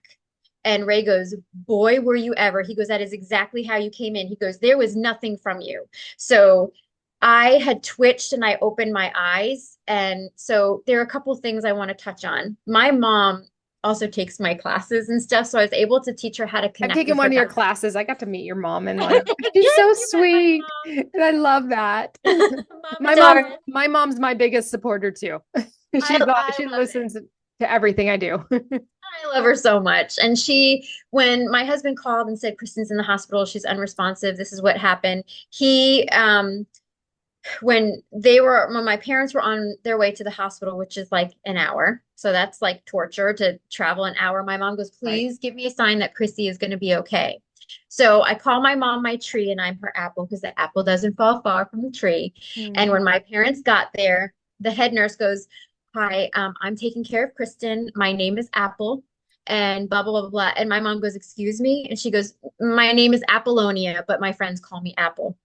And Ray goes, boy, were you ever. He goes, that is exactly how you came in. He goes, there was nothing from you. So I had twitched and I opened my eyes. And so there are a couple things I want to touch on. My mom also takes my classes and stuff. So I was able to teach her how to I've connect taken with one her of your God. classes. I got to meet your mom and like she's Yes, so you met my sweet. And I love that. Mama Darn. My mom's my biggest supporter too. I She love it. listens to everything I do. I love her so much. And when my husband called and said, Kristen's in the hospital, she's unresponsive, this is what happened. When my parents were on their way to the hospital, which is like an hour. So that's like torture to travel an hour. My mom goes, Right. please give me a sign that Chrissy is going to be okay. So I call my mom my tree and I'm her apple because the apple doesn't fall far from the tree. And Mm. when my parents got there, the head nurse goes, hi, I'm taking care of Kristen. My name is Apple and blah, blah, blah, blah. And my mom goes, excuse me. And she goes, my name is Apollonia, but my friends call me Apple.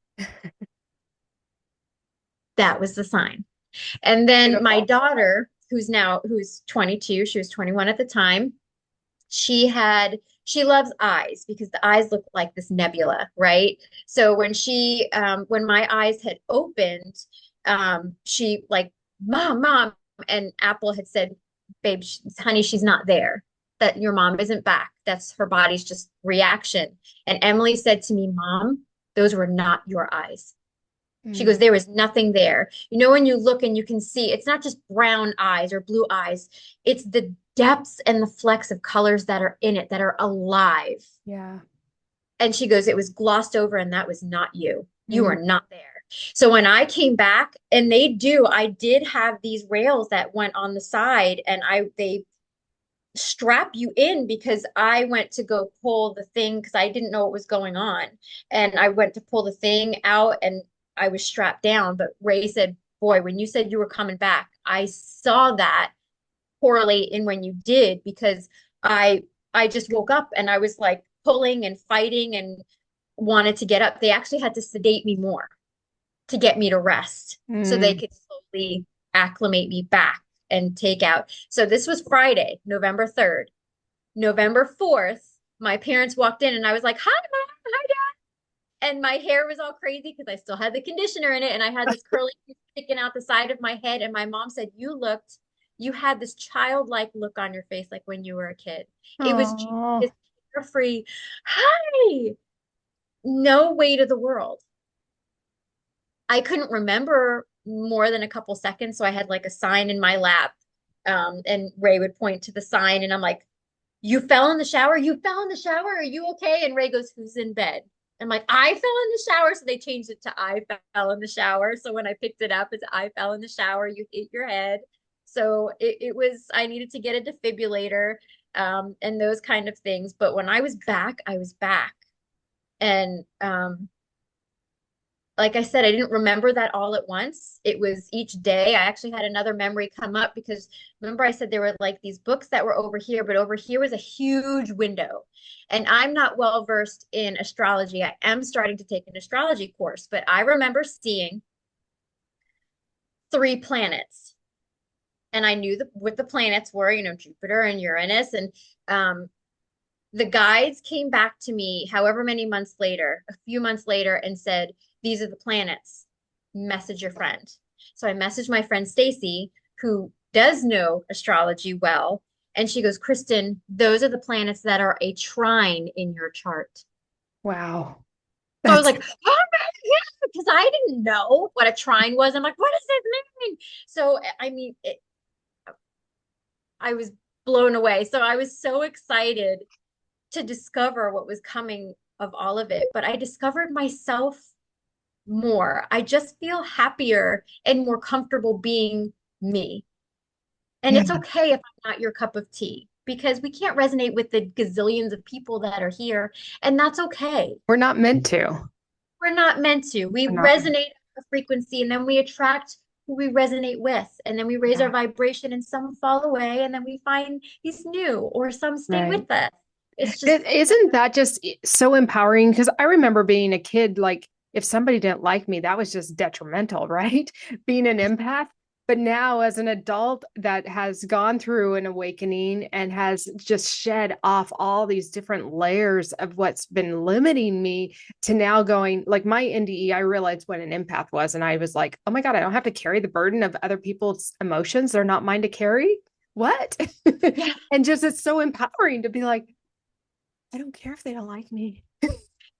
That was the sign. And then my Beautiful. daughter, who's 22, she was 21 at the time, she loves eyes because the eyes look like this nebula, right? So when my eyes had opened, she like, mom, and Apple had said, babe, honey, she's not there. That your mom isn't back. That's her body's just reaction. And Emily said to me, Mom, those were not your eyes. She Mm. goes, there was nothing there. You know, when you look and you can see, it's not just brown eyes or blue eyes, it's the depths and the flecks of colors that are in it that are alive. Yeah. And she goes, it was glossed over, and that was not you. You Mm. were not there. So when I came back, and I did have these rails that went on the side, and they strap you in because I went to go pull the thing because I didn't know what was going on. And I went to pull the thing out and I was strapped down. But Ray said, boy, when you said you were coming back, I saw that correlate in when you did because I I just woke up and I was like pulling and fighting and wanted to get up. They actually had to sedate me more to get me to rest so they Mm. could slowly acclimate me back and take out. So this was Friday, November 3rd. November 4th, my parents walked in and I was like, hi, mom, hi, dad. And my hair was all crazy because I still had the conditioner in it. And I had this curly sticking out the side of my head. And my mom said, you had this childlike look on your face like when you were a kid. It was just Oh. this carefree, hi, no weight of the world. I couldn't remember more than a couple seconds. So I had like a sign in my lap. And Ray would point to the sign, and I'm like, you fell in the shower? You fell in the shower? Are you okay? And Ray goes, who's in bed? I'm like, I fell in the shower. So they changed it to I fell in the shower. So when I picked it up, it's I fell in the shower. You hit your head. So it was, I needed to get a defibrillator, and those kind of things. But when I was back, I was back. And like I said, I didn't remember that all at once. It was each day. I actually had another memory come up because remember I said there were like these books that were over here, but over here was a huge window. And I'm not well versed in astrology. I am starting to take an astrology course, but I remember seeing three planets. And I knew what the planets were, Jupiter and Uranus. And um, the guides came back to me however many months later, a few months later, and said, these are the planets. Message your friend. So I messaged my friend Stacy, who does know astrology well. And she goes, Kristen, those are the planets that are a trine in your chart. Wow. So I was That's like, oh my, because I didn't know what a trine was. I'm like, what does this mean? So, I mean, I was blown away. So I was so excited to discover what was coming of all of it, but I discovered myself more. I just feel happier and more comfortable being me. And Yeah. it's okay if I'm not your cup of tea because we can't resonate with the gazillions of people that are here, and that's okay. We're not meant to. We're not meant to. We We're not meant resonate a frequency and then we attract who we resonate with. And then we raise our to. vibration and some fall away and then we find these new or some stay Right. with us. It's just Isn't that just so empowering? Because I remember being a kid, like if somebody didn't like me, that was just detrimental, right? Being an empath. But now, as an adult that has gone through an awakening and has just shed off all these different layers of what's been limiting me to now going, like my NDE, I realized what an empath was. And I was like, oh my God, I don't have to carry the burden of other people's emotions. They're not mine to carry. What? yeah. And just it's so empowering to be like, I don't care if they don't like me.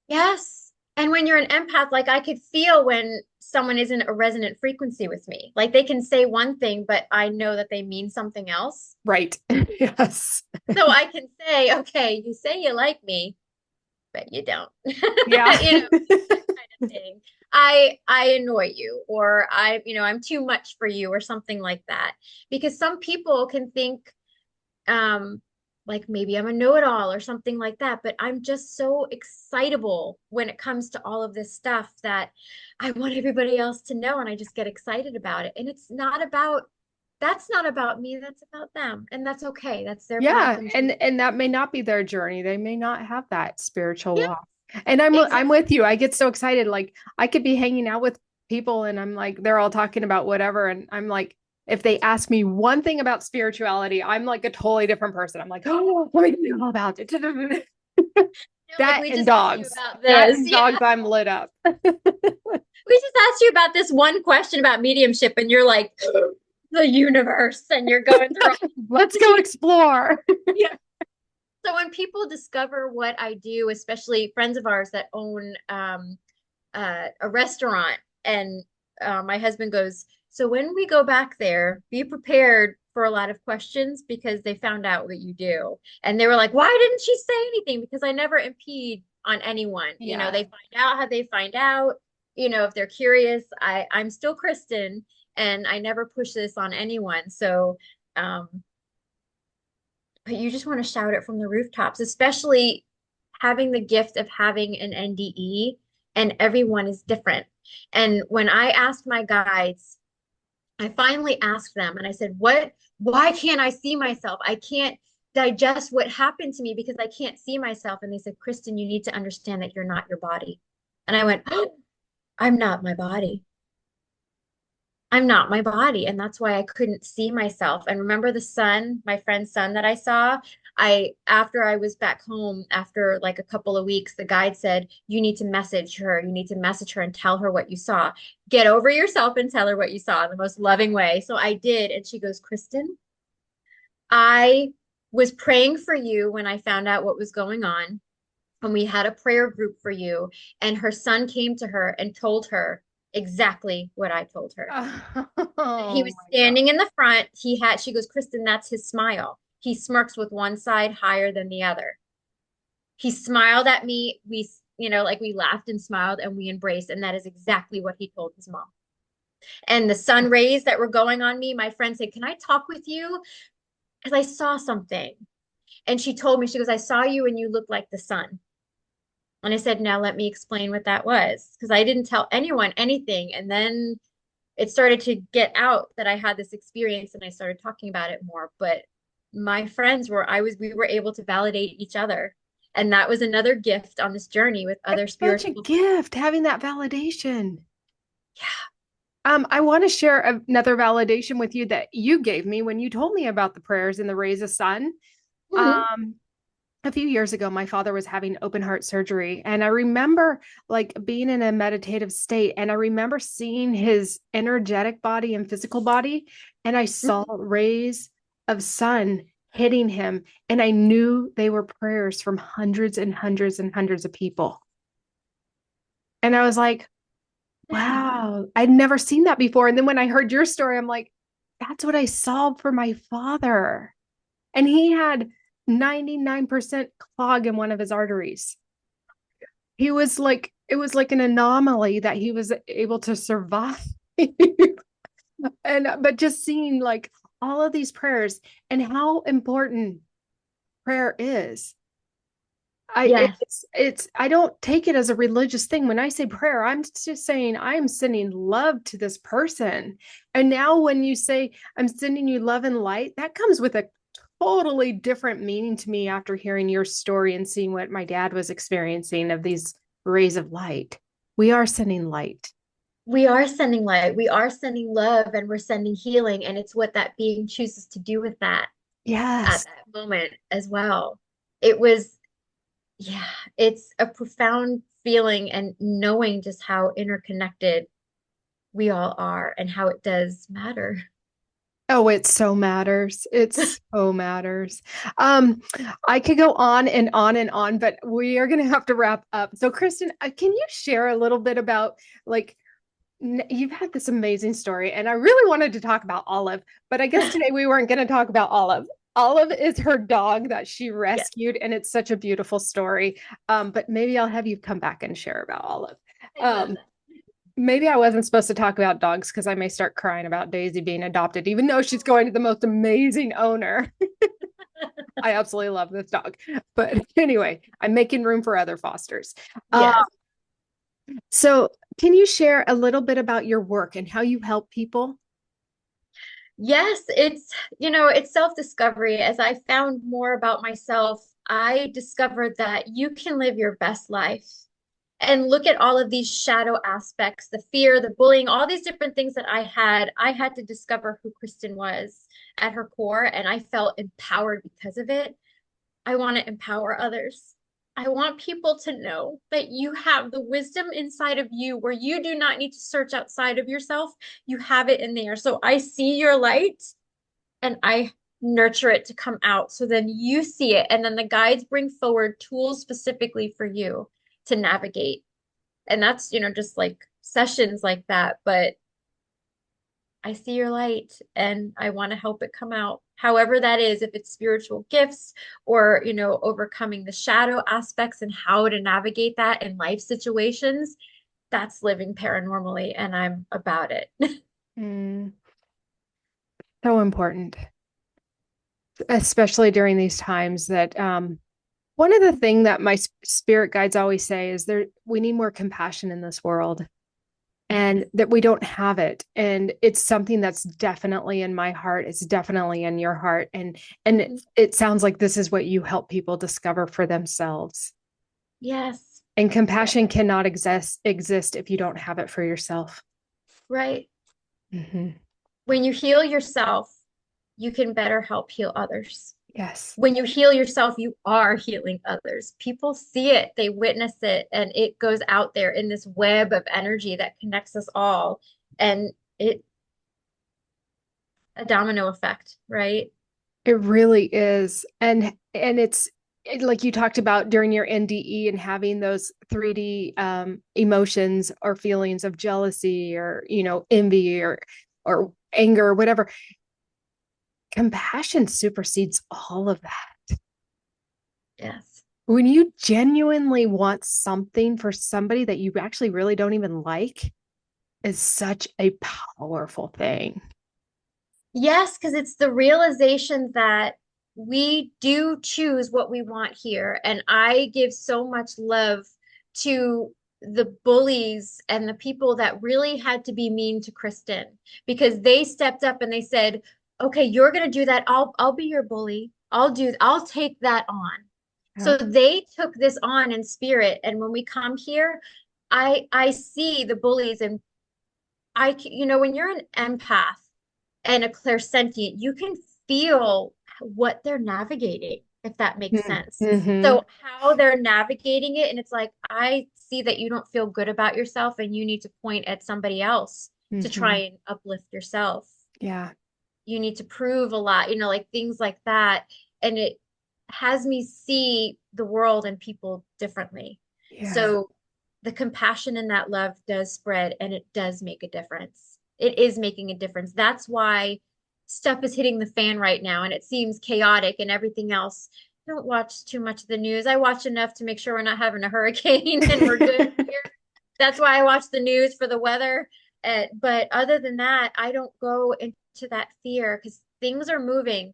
Yes. And when you're an empath, like I could feel when someone isn't a resonant frequency with me. Like they can say one thing, but I know that they mean something else. Right. Yes. So I can say, okay, you say you like me, but you don't. Yeah. You know, that kind of thing. I annoy you or I'm too much for you or something like that. Because some people can think um like maybe I'm a know-it-all or something like that, but I'm just so excitable when it comes to all of this stuff that I want everybody else to know and I just get excited about it. And that's not about me, that's about them. And that's okay. That's their path Yeah. and And that may not be their journey. They may not have that spiritual yeah, walk. And I'm exactly. with you. I get so excited. Like I could be hanging out with people and I'm like, they're all talking about whatever. And I'm like, if they ask me one thing about spirituality, I'm like a totally different person. I'm like, oh, let me tell you all about it. Like That we and just asked you dogs. about That this. and Yeah. dogs, I'm lit up. We just asked you about this one question about mediumship, and you're like, the universe, and you're going through all Let's go explore. yeah. So when people discover what I do, especially friends of ours that own a restaurant, and my husband goes, so when we go back there, be prepared for a lot of questions because they found out what you do. And they were like, why didn't she say anything? Because I never impede on anyone. Yeah. They find out how they find out. If they're curious, I'm still Kristen and I never push this on anyone. So, um, but you just want to shout it from the rooftops, especially having the gift of having an NDE and everyone is different. And when I asked my guides, I finally asked them and I said, why can't I see myself? I can't digest what happened to me because I can't see myself. And they said, Kristen, you need to understand that you're not your body. And I went, oh, I'm not my body. I'm not my body. And that's why I couldn't see myself. And remember the son, my friend's son that I saw? After I was back home, after like a couple of weeks, the guide said, you need to message her. You need to message her and tell her what you saw. Get over yourself and tell her what you saw in the most loving way. So I did. And she goes, Kristen, I was praying for you when I found out what was going on. And we had a prayer group for you. And her son came to her and told her exactly what I told her. He Oh was my God. standing in the front. She goes, Kristen, that's his smile. He smirks with one side higher than the other. He smiled at me. Like we laughed and smiled and we embraced. And that is exactly what he told his mom. And the sun rays that were going on me, my friend said, can I talk with you? Because I saw something. And she told me, she goes, I saw you and you look like the sun. And I said, now let me explain what that was. Because I didn't tell anyone anything. And then it started to get out that I had this experience and I started talking about it more. But my friends we were able to validate each other. And that was another gift on this journey with other It's such a spiritual. gift having that validation. Yeah. I want to share another validation with you that you gave me when you told me about the prayers and the rays of sun. Mhm. Um, a few years ago, my father was having open heart surgery, and I remember like being in a meditative state, and I remember seeing his energetic body and physical body, and I saw Mhm. rays of sun hitting him, and I knew they were prayers from hundreds and hundreds and hundreds of people. And I was like, Yeah. wow, I'd never seen that before. And then when I heard your story, I'm like, that's what I saw for my father. And he had 99% clog in one of his arteries. He was like, it was like an anomaly that he was able to survive. And but just seeing like all of these prayers and how important prayer is. Yes. It's I don't take it as a religious thing. When I say prayer, I'm just saying I'm sending love to this person. And now when you say I'm sending you love and light, that comes with a totally different meaning to me after hearing your story and seeing what my dad was experiencing of these rays of light. We are sending light. We are sending light. We are sending love and we're sending healing. And it's what that being chooses to do with that at Yes. that moment as well. It was, yeah, it's a profound feeling and knowing just how interconnected we all are and how it does matter. Oh, it so matters. It so matters. Um, I could go on and on and on, but we are going to have to wrap up. So, Kristen, can you share a little bit about like you've had this amazing story, and I really wanted to talk about Olive, but I guess today we weren't going to talk about Olive. Olive is her dog that she Yes, rescued, and it's such a beautiful story. But maybe I'll have you come back and share about Olive. I love Um, Maybe I wasn't supposed to talk about dogs because I may start crying about Daisy being adopted, even though she's going to the most amazing owner. that. I absolutely love this dog. But anyway, I'm making room for other fosters. Uh, Yes. so, can you share a little bit about your work and how you help people? Yes, it's self-discovery. As I found more about myself, I discovered that you can live your best life and look at all of these shadow aspects, the fear, the bullying, all these different things that I had to discover who Kristen was at her core, and I felt empowered because of it. I want to empower others. I want people to know that you have the wisdom inside of you where you do not need to search outside of yourself. You have it in there. So I see your light and I nurture it to come out. So then you see it. And then the guides bring forward tools specifically for you to navigate. And that's, just like sessions like that. But I see your light and I want to help it come out. However that is, if it's spiritual gifts or, overcoming the shadow aspects and how to navigate that in life situations, that's living paranormally and I'm about it. Mm, so important, especially during these times that one of the things that my spirit guides always say is there we need more compassion in this world and that we don't have it, and it's something that's definitely in my heart, it's definitely in your heart, and it sounds like this is what you help people discover for themselves, Yes. and Yes. compassion cannot exist if you don't have it for yourself. Right. Mm-hmm. When you heal yourself, you can better help heal others. Yes. When you heal yourself, you are healing others. People see it, they witness it, and it goes out there in this web of energy that connects us all. And it a domino effect, right? It really is. And it's like you talked about during your NDE and having those 3D emotions or feelings of jealousy or, envy or anger or whatever. Compassion supersedes all of that. Yes. When you genuinely want something for somebody that you actually really don't even like is such a powerful thing. Yes, because it's the realization that we do choose what we want here. And I give so much love to the bullies and the people that really had to be mean to Kristen because they stepped up and they said, "Okay, you're going to do that. I'll be your bully. I'll take that on." Yeah. So they took this on in spirit. And when we come here, I see the bullies and when you're an empath and a clairsentient, you can feel what they're navigating, if that makes sense. Mm-hmm. So how they're navigating it, and it's like, I see that you don't feel good about yourself and you need to point at somebody else to try Mm-hmm. and uplift yourself. Yeah. You need to prove a lot, like things like that. And it has me see the world and people differently. Yeah. So the compassion and that love does spread and it does make a difference. It is making a difference. That's why stuff is hitting the fan right now and it seems chaotic and everything else. don't watch too much of the news. I watch enough to make sure we're not having a hurricane and we're good here. That's why I watch the news for the weather. But other than that, I don't go into that fear because things are moving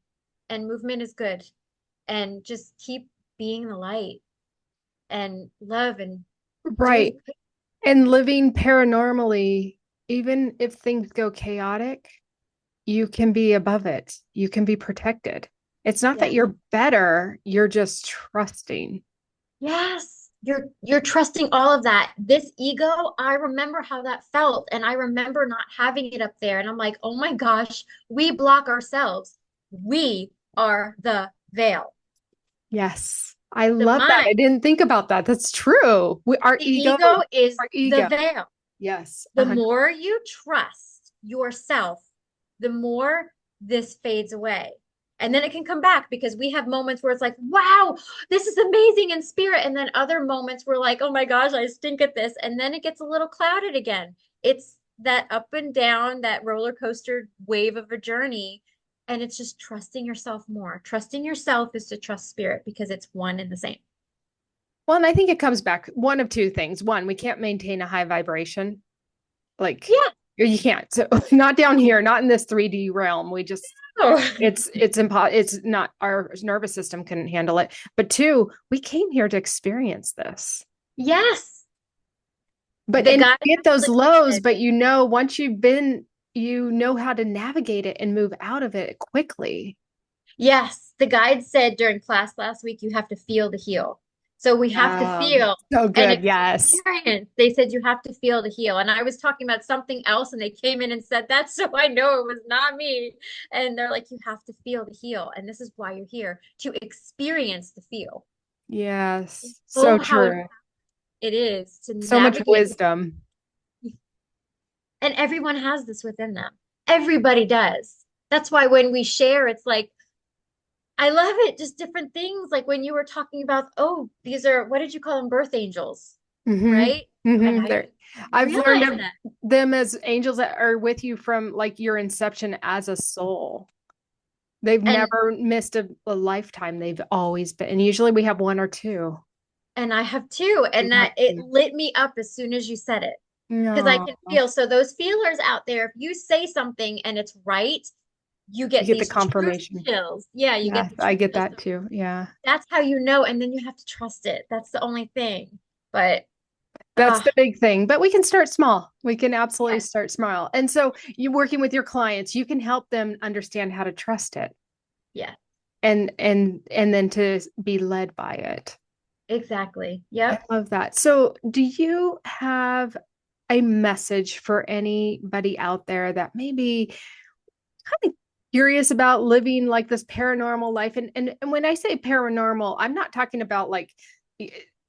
and movement is good. And just keep being the light and love and do Right. And living paranormally, even if things go chaotic, you can be above it. You can be protected. It's not that yes. you're better, you're just trusting. Yes. You're trusting all of that. This ego, I remember how that felt and I remember not having it up there and I'm like, "Oh my gosh, we block ourselves. We are the veil." Yes. I The love that. I mind, didn't think about that. That's true. the ego is Our the ego. veil. Yes. The more you trust yourself, the more this fades away. And then it can come back because we have moments where it's like, wow, this is amazing in spirit. And then other moments where like, oh my gosh, I stink at this. And then it gets a little clouded again. It's that up and down, that roller coaster wave of a journey. And it's just trusting yourself more. Trusting yourself is to trust spirit because it's one and the same. Well, and I think it comes back one of two things. One, we can't maintain a high vibration. Like Yeah. you can't. So not down here, not in this 3D realm. We just Oh, it's not, our nervous system couldn't handle it. But two, we came here to experience this. yes. But The and guy you get those actually lows, said, but once you've been, you know how to navigate it and move out of it quickly. yes, the guide said during class last week, you have to feel to heal. So we have to feel So and good. Yes. experience. They said you have to feel to heal. And I was talking about something else, and they came in and said, that's so I know it was not me. And they're like, you have to feel to heal. And this is why you're here to experience the feel. Yes. So Oh, how true. it is to So much navigate. wisdom. And everyone has this within them. Everybody does. That's why when we share, it's like, I love it. Just different things. Like when you were talking about, oh, these are, what did you call them? Birth angels, Mm-hmm. right? And Mm-hmm. I didn't I've learned realize of that. them as angels that are with you from like your inception as a soul. They've And never missed a lifetime. They've always been, and usually we have one or two. and I have two. And that it lit me up as soon as you said it. Because I No, can feel. So those feelers out there, if you say something and it's right, you you get get the these truth confirmation. chills. Yeah, you get Yes, the I truth get chills. that So too. Yeah. that's how you know. And then you have to trust it. That's the only thing. But That's uh the big thing. But we can start small. We can absolutely yes, start small. And so you working with your clients, you can help them understand how to trust it yeah, and then to be led by it. exactly. I Yep. love that. So do you have a message for anybody out there that maybe kind of curious about living like this paranormal life? And when I say paranormal, I'm not talking about like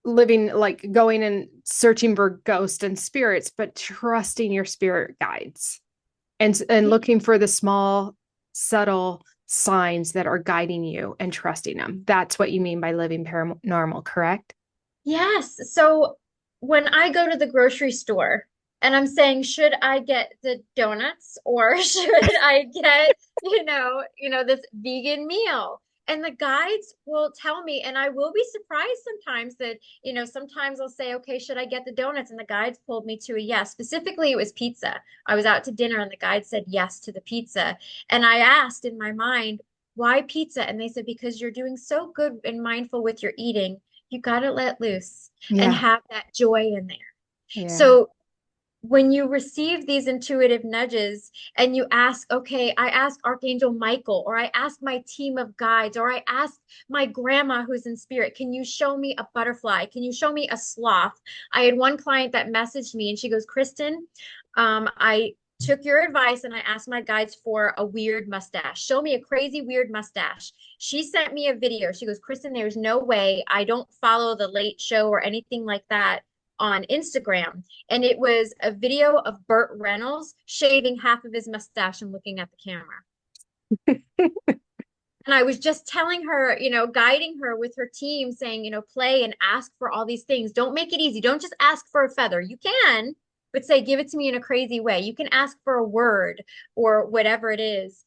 living like going and searching for ghosts and spirits, but trusting your spirit guides and looking for the small, subtle signs that are guiding you and trusting them. That's what you mean by living paranormal, correct? Yes. So when I go to the grocery store and I'm saying, should I get the donuts or should I get, this vegan meal? And the guides will tell me, and I will be surprised sometimes that, sometimes I'll say, okay, should I get the donuts? And the guides pulled me to a yes. Specifically, it was pizza. I was out to dinner and the guide said yes to the pizza. And I asked in my mind, why pizza? And they said, because you're doing so good and mindful with your eating, you got to let loose and Yeah. have that joy in there. Yeah. So when you receive these intuitive nudges and you ask, okay, I ask Archangel Michael, or I ask my team of guides, or I ask my grandma who's in spirit, can you show me a butterfly? Can you show me a sloth? I had one client that messaged me and she goes, Kristen, I took your advice and I asked my guides for a weird mustache. Show me a crazy weird mustache. She sent me a video. She goes, Kristen, there's no way. I don't follow the late show or anything like that on Instagram. And it was a video of Burt Reynolds shaving half of his mustache and looking at the camera. And I was just telling her, guiding her with her team, saying, play and ask for all these things. Don't make it easy. Don't just ask for a feather. You can, but say, give it to me in a crazy way. You can ask for a word or whatever it is.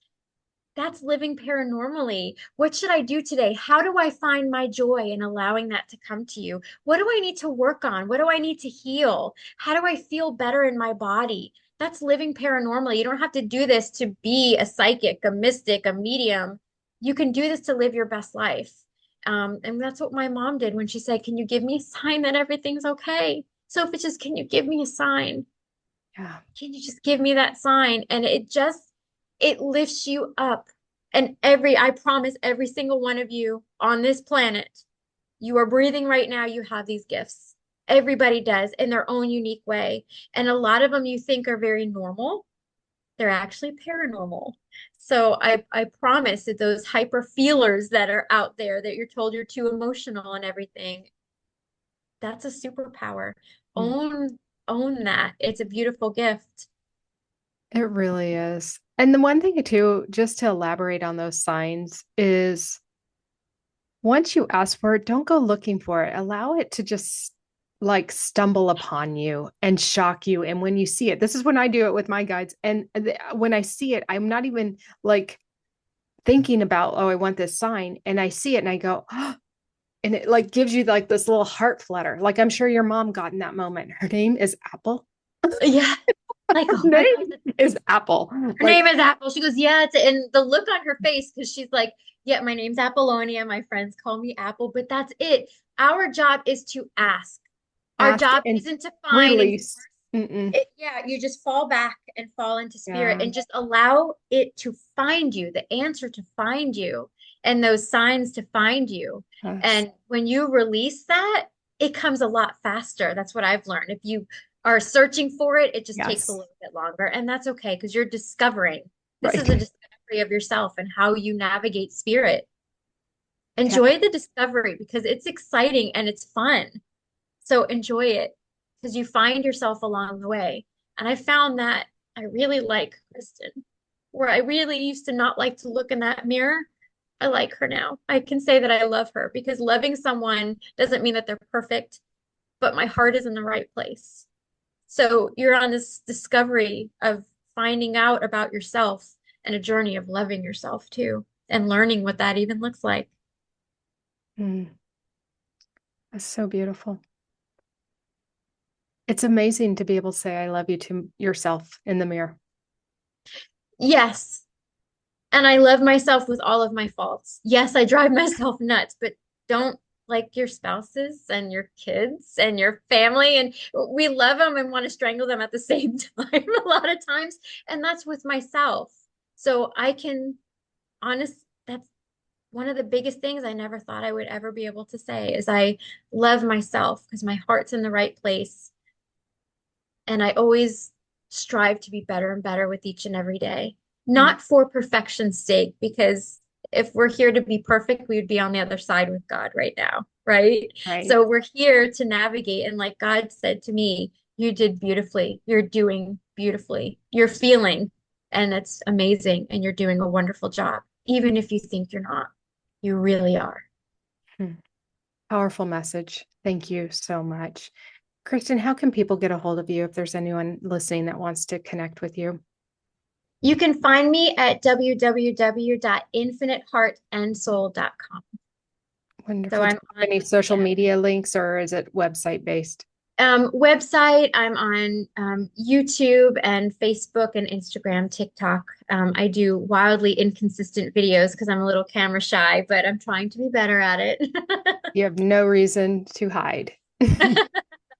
That's living paranormally. What should I do today? How do I find my joy in allowing that to come to you? What do I need to work on? What do I need to heal? How do I feel better in my body? That's living paranormally. You don't have to do this to be a psychic, a mystic, a medium. You can do this to live your best life. And that's what my mom did when she said, "Can you give me a sign that everything's okay?" So if it's just, "Can you give me a sign? Yeah. Can you just give me that sign?" And it lifts you up. And I promise every single one of you on this planet, you are breathing right now, you have these gifts. Everybody does in their own unique way. And a lot of them you think are very normal, they're actually paranormal. So I promise that those hyper feelers that are out there that you're told you're too emotional and everything, that's a superpower. Mm. Own own that. It's a beautiful gift. It really is. And the one thing too, just to elaborate on those signs is once you ask for it, don't go looking for it. Allow it to just like stumble upon you and shock you. And when you see it, this is when I do it with my guides. And when I see it, I'm not even like thinking about, oh, I want this sign. And I see it and I go, oh, and it like gives you like this little heart flutter. Like I'm sure your mom got in that moment. Her name is Apple. Yeah. Like, Her oh my name God, is Apple. her Like, name is Apple. She goes, yeah, and the look on her face, because she's like, yeah, my name's Apollonia. My friends call me Apple, but that's it. Our job is to ask. Our ask job and isn't to find and release. Mm-mm. yeah, you just fall back and fall into spirit Yeah. and just allow it to find you, the answer to find you, and those signs to find you. Yes. And when you release that, it comes a lot faster. That's what I've learned. If you are searching for it, it just takes a Yes. little bit longer. And that's okay because you're discovering. This is a Right. discovery of yourself and how you navigate spirit. Yeah. Enjoy the discovery because it's exciting and it's fun. So enjoy it because you find yourself along the way. And I found that I really like Kristen, where I really used to not like to look in that mirror. I like her now. I can say that I love her because loving someone doesn't mean that they're perfect, but my heart is in the right place. So you're on this discovery of finding out about yourself and a journey of loving yourself too, and learning what that even looks like. Mm, that's so beautiful. It's amazing to be able to say I love you to yourself in the mirror. Yes, and I love myself with all of my faults. Yes, I drive myself nuts, but don't like your spouses and your kids and your family. And we love them and want to strangle them at the same time a lot of times. And that's with myself. So I can that's one of the biggest things I never thought I would ever be able to say is I love myself because my heart's in the right place. And I always strive to be better and better with each and every day, Mm, not for perfection's sake, because if we're here to be perfect, we would be on the other side with God right now, right? right. So we're here to navigate. And like God said to me, you did beautifully. You're doing beautifully. You're feeling, and it's amazing. And you're doing a wonderful job, even if you think you're not. You really are. Mm, powerful message. Thank you so much. Kristen, how can people get a hold of you if there's anyone listening that wants to connect with you? You can find me at www.infiniteheartandsoul.com. So Wonderful. Do I'm you have on, any social yeah. media links or is it website based? Website, I'm on YouTube and Facebook and Instagram, TikTok. I do wildly inconsistent videos because I'm a little camera shy, but I'm trying to be better at it. You have no reason to hide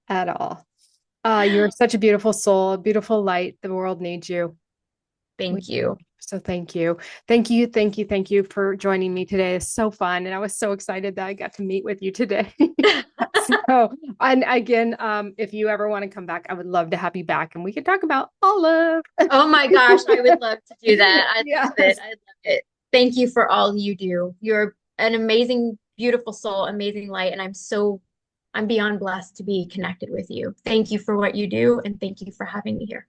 at all. You're such a beautiful soul, a beautiful light. The world needs you. We Thank do. you. So thank you. Thank you. Thank you. Thank you for joining me today. It's so fun. And I was so excited that I got to meet with you today. So, and again, if you ever want to come back, I would love to have you back and we can talk about olive. Oh my gosh, I would love to do that. I love it. Yes. I love it. Thank you for all you do. You're an amazing, beautiful soul, amazing light, and I'm beyond blessed to be connected with you. Thank you for what you do, and thank you for having me here.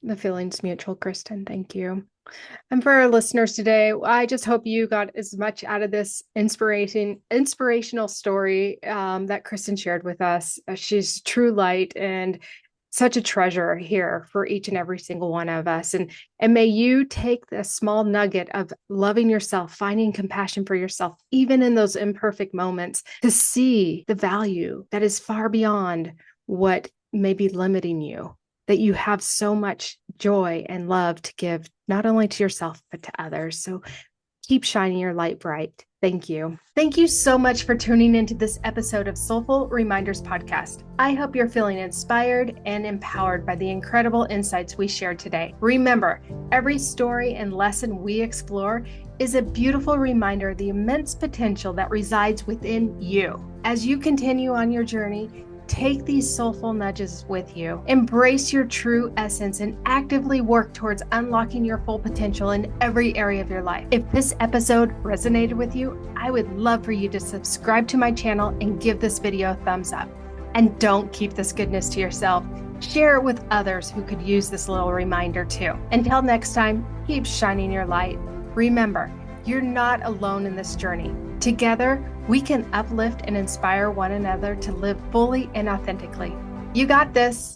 The feeling's mutual, Kristen. Thank you. And for our listeners today, I just hope you got as much out of this inspirational story that Kristen shared with us. She's true light and such a treasure here for each and every single one of us. And may you take the small nugget of loving yourself, finding compassion for yourself, even in those imperfect moments, to see the value that is far beyond what may be limiting you, that you have so much joy and love to give, not only to yourself, but to others. So keep shining your light bright. Thank you. Thank you so much for tuning into this episode of Soulful Reminders podcast. I hope you're feeling inspired and empowered by the incredible insights we shared today. Remember, every story and lesson we explore is a beautiful reminder of the immense potential that resides within you. As you continue on your journey, take these soulful nudges with you. Embrace your true essence and actively work towards unlocking your full potential in every area of your life. If this episode resonated with you, I would love for you to subscribe to my channel and give this video a thumbs up. And don't keep this goodness to yourself. Share it with others who could use this little reminder too. Until next time, keep shining your light. Remember, you're not alone in this journey. Together, we can uplift and inspire one another to live fully and authentically. You got this.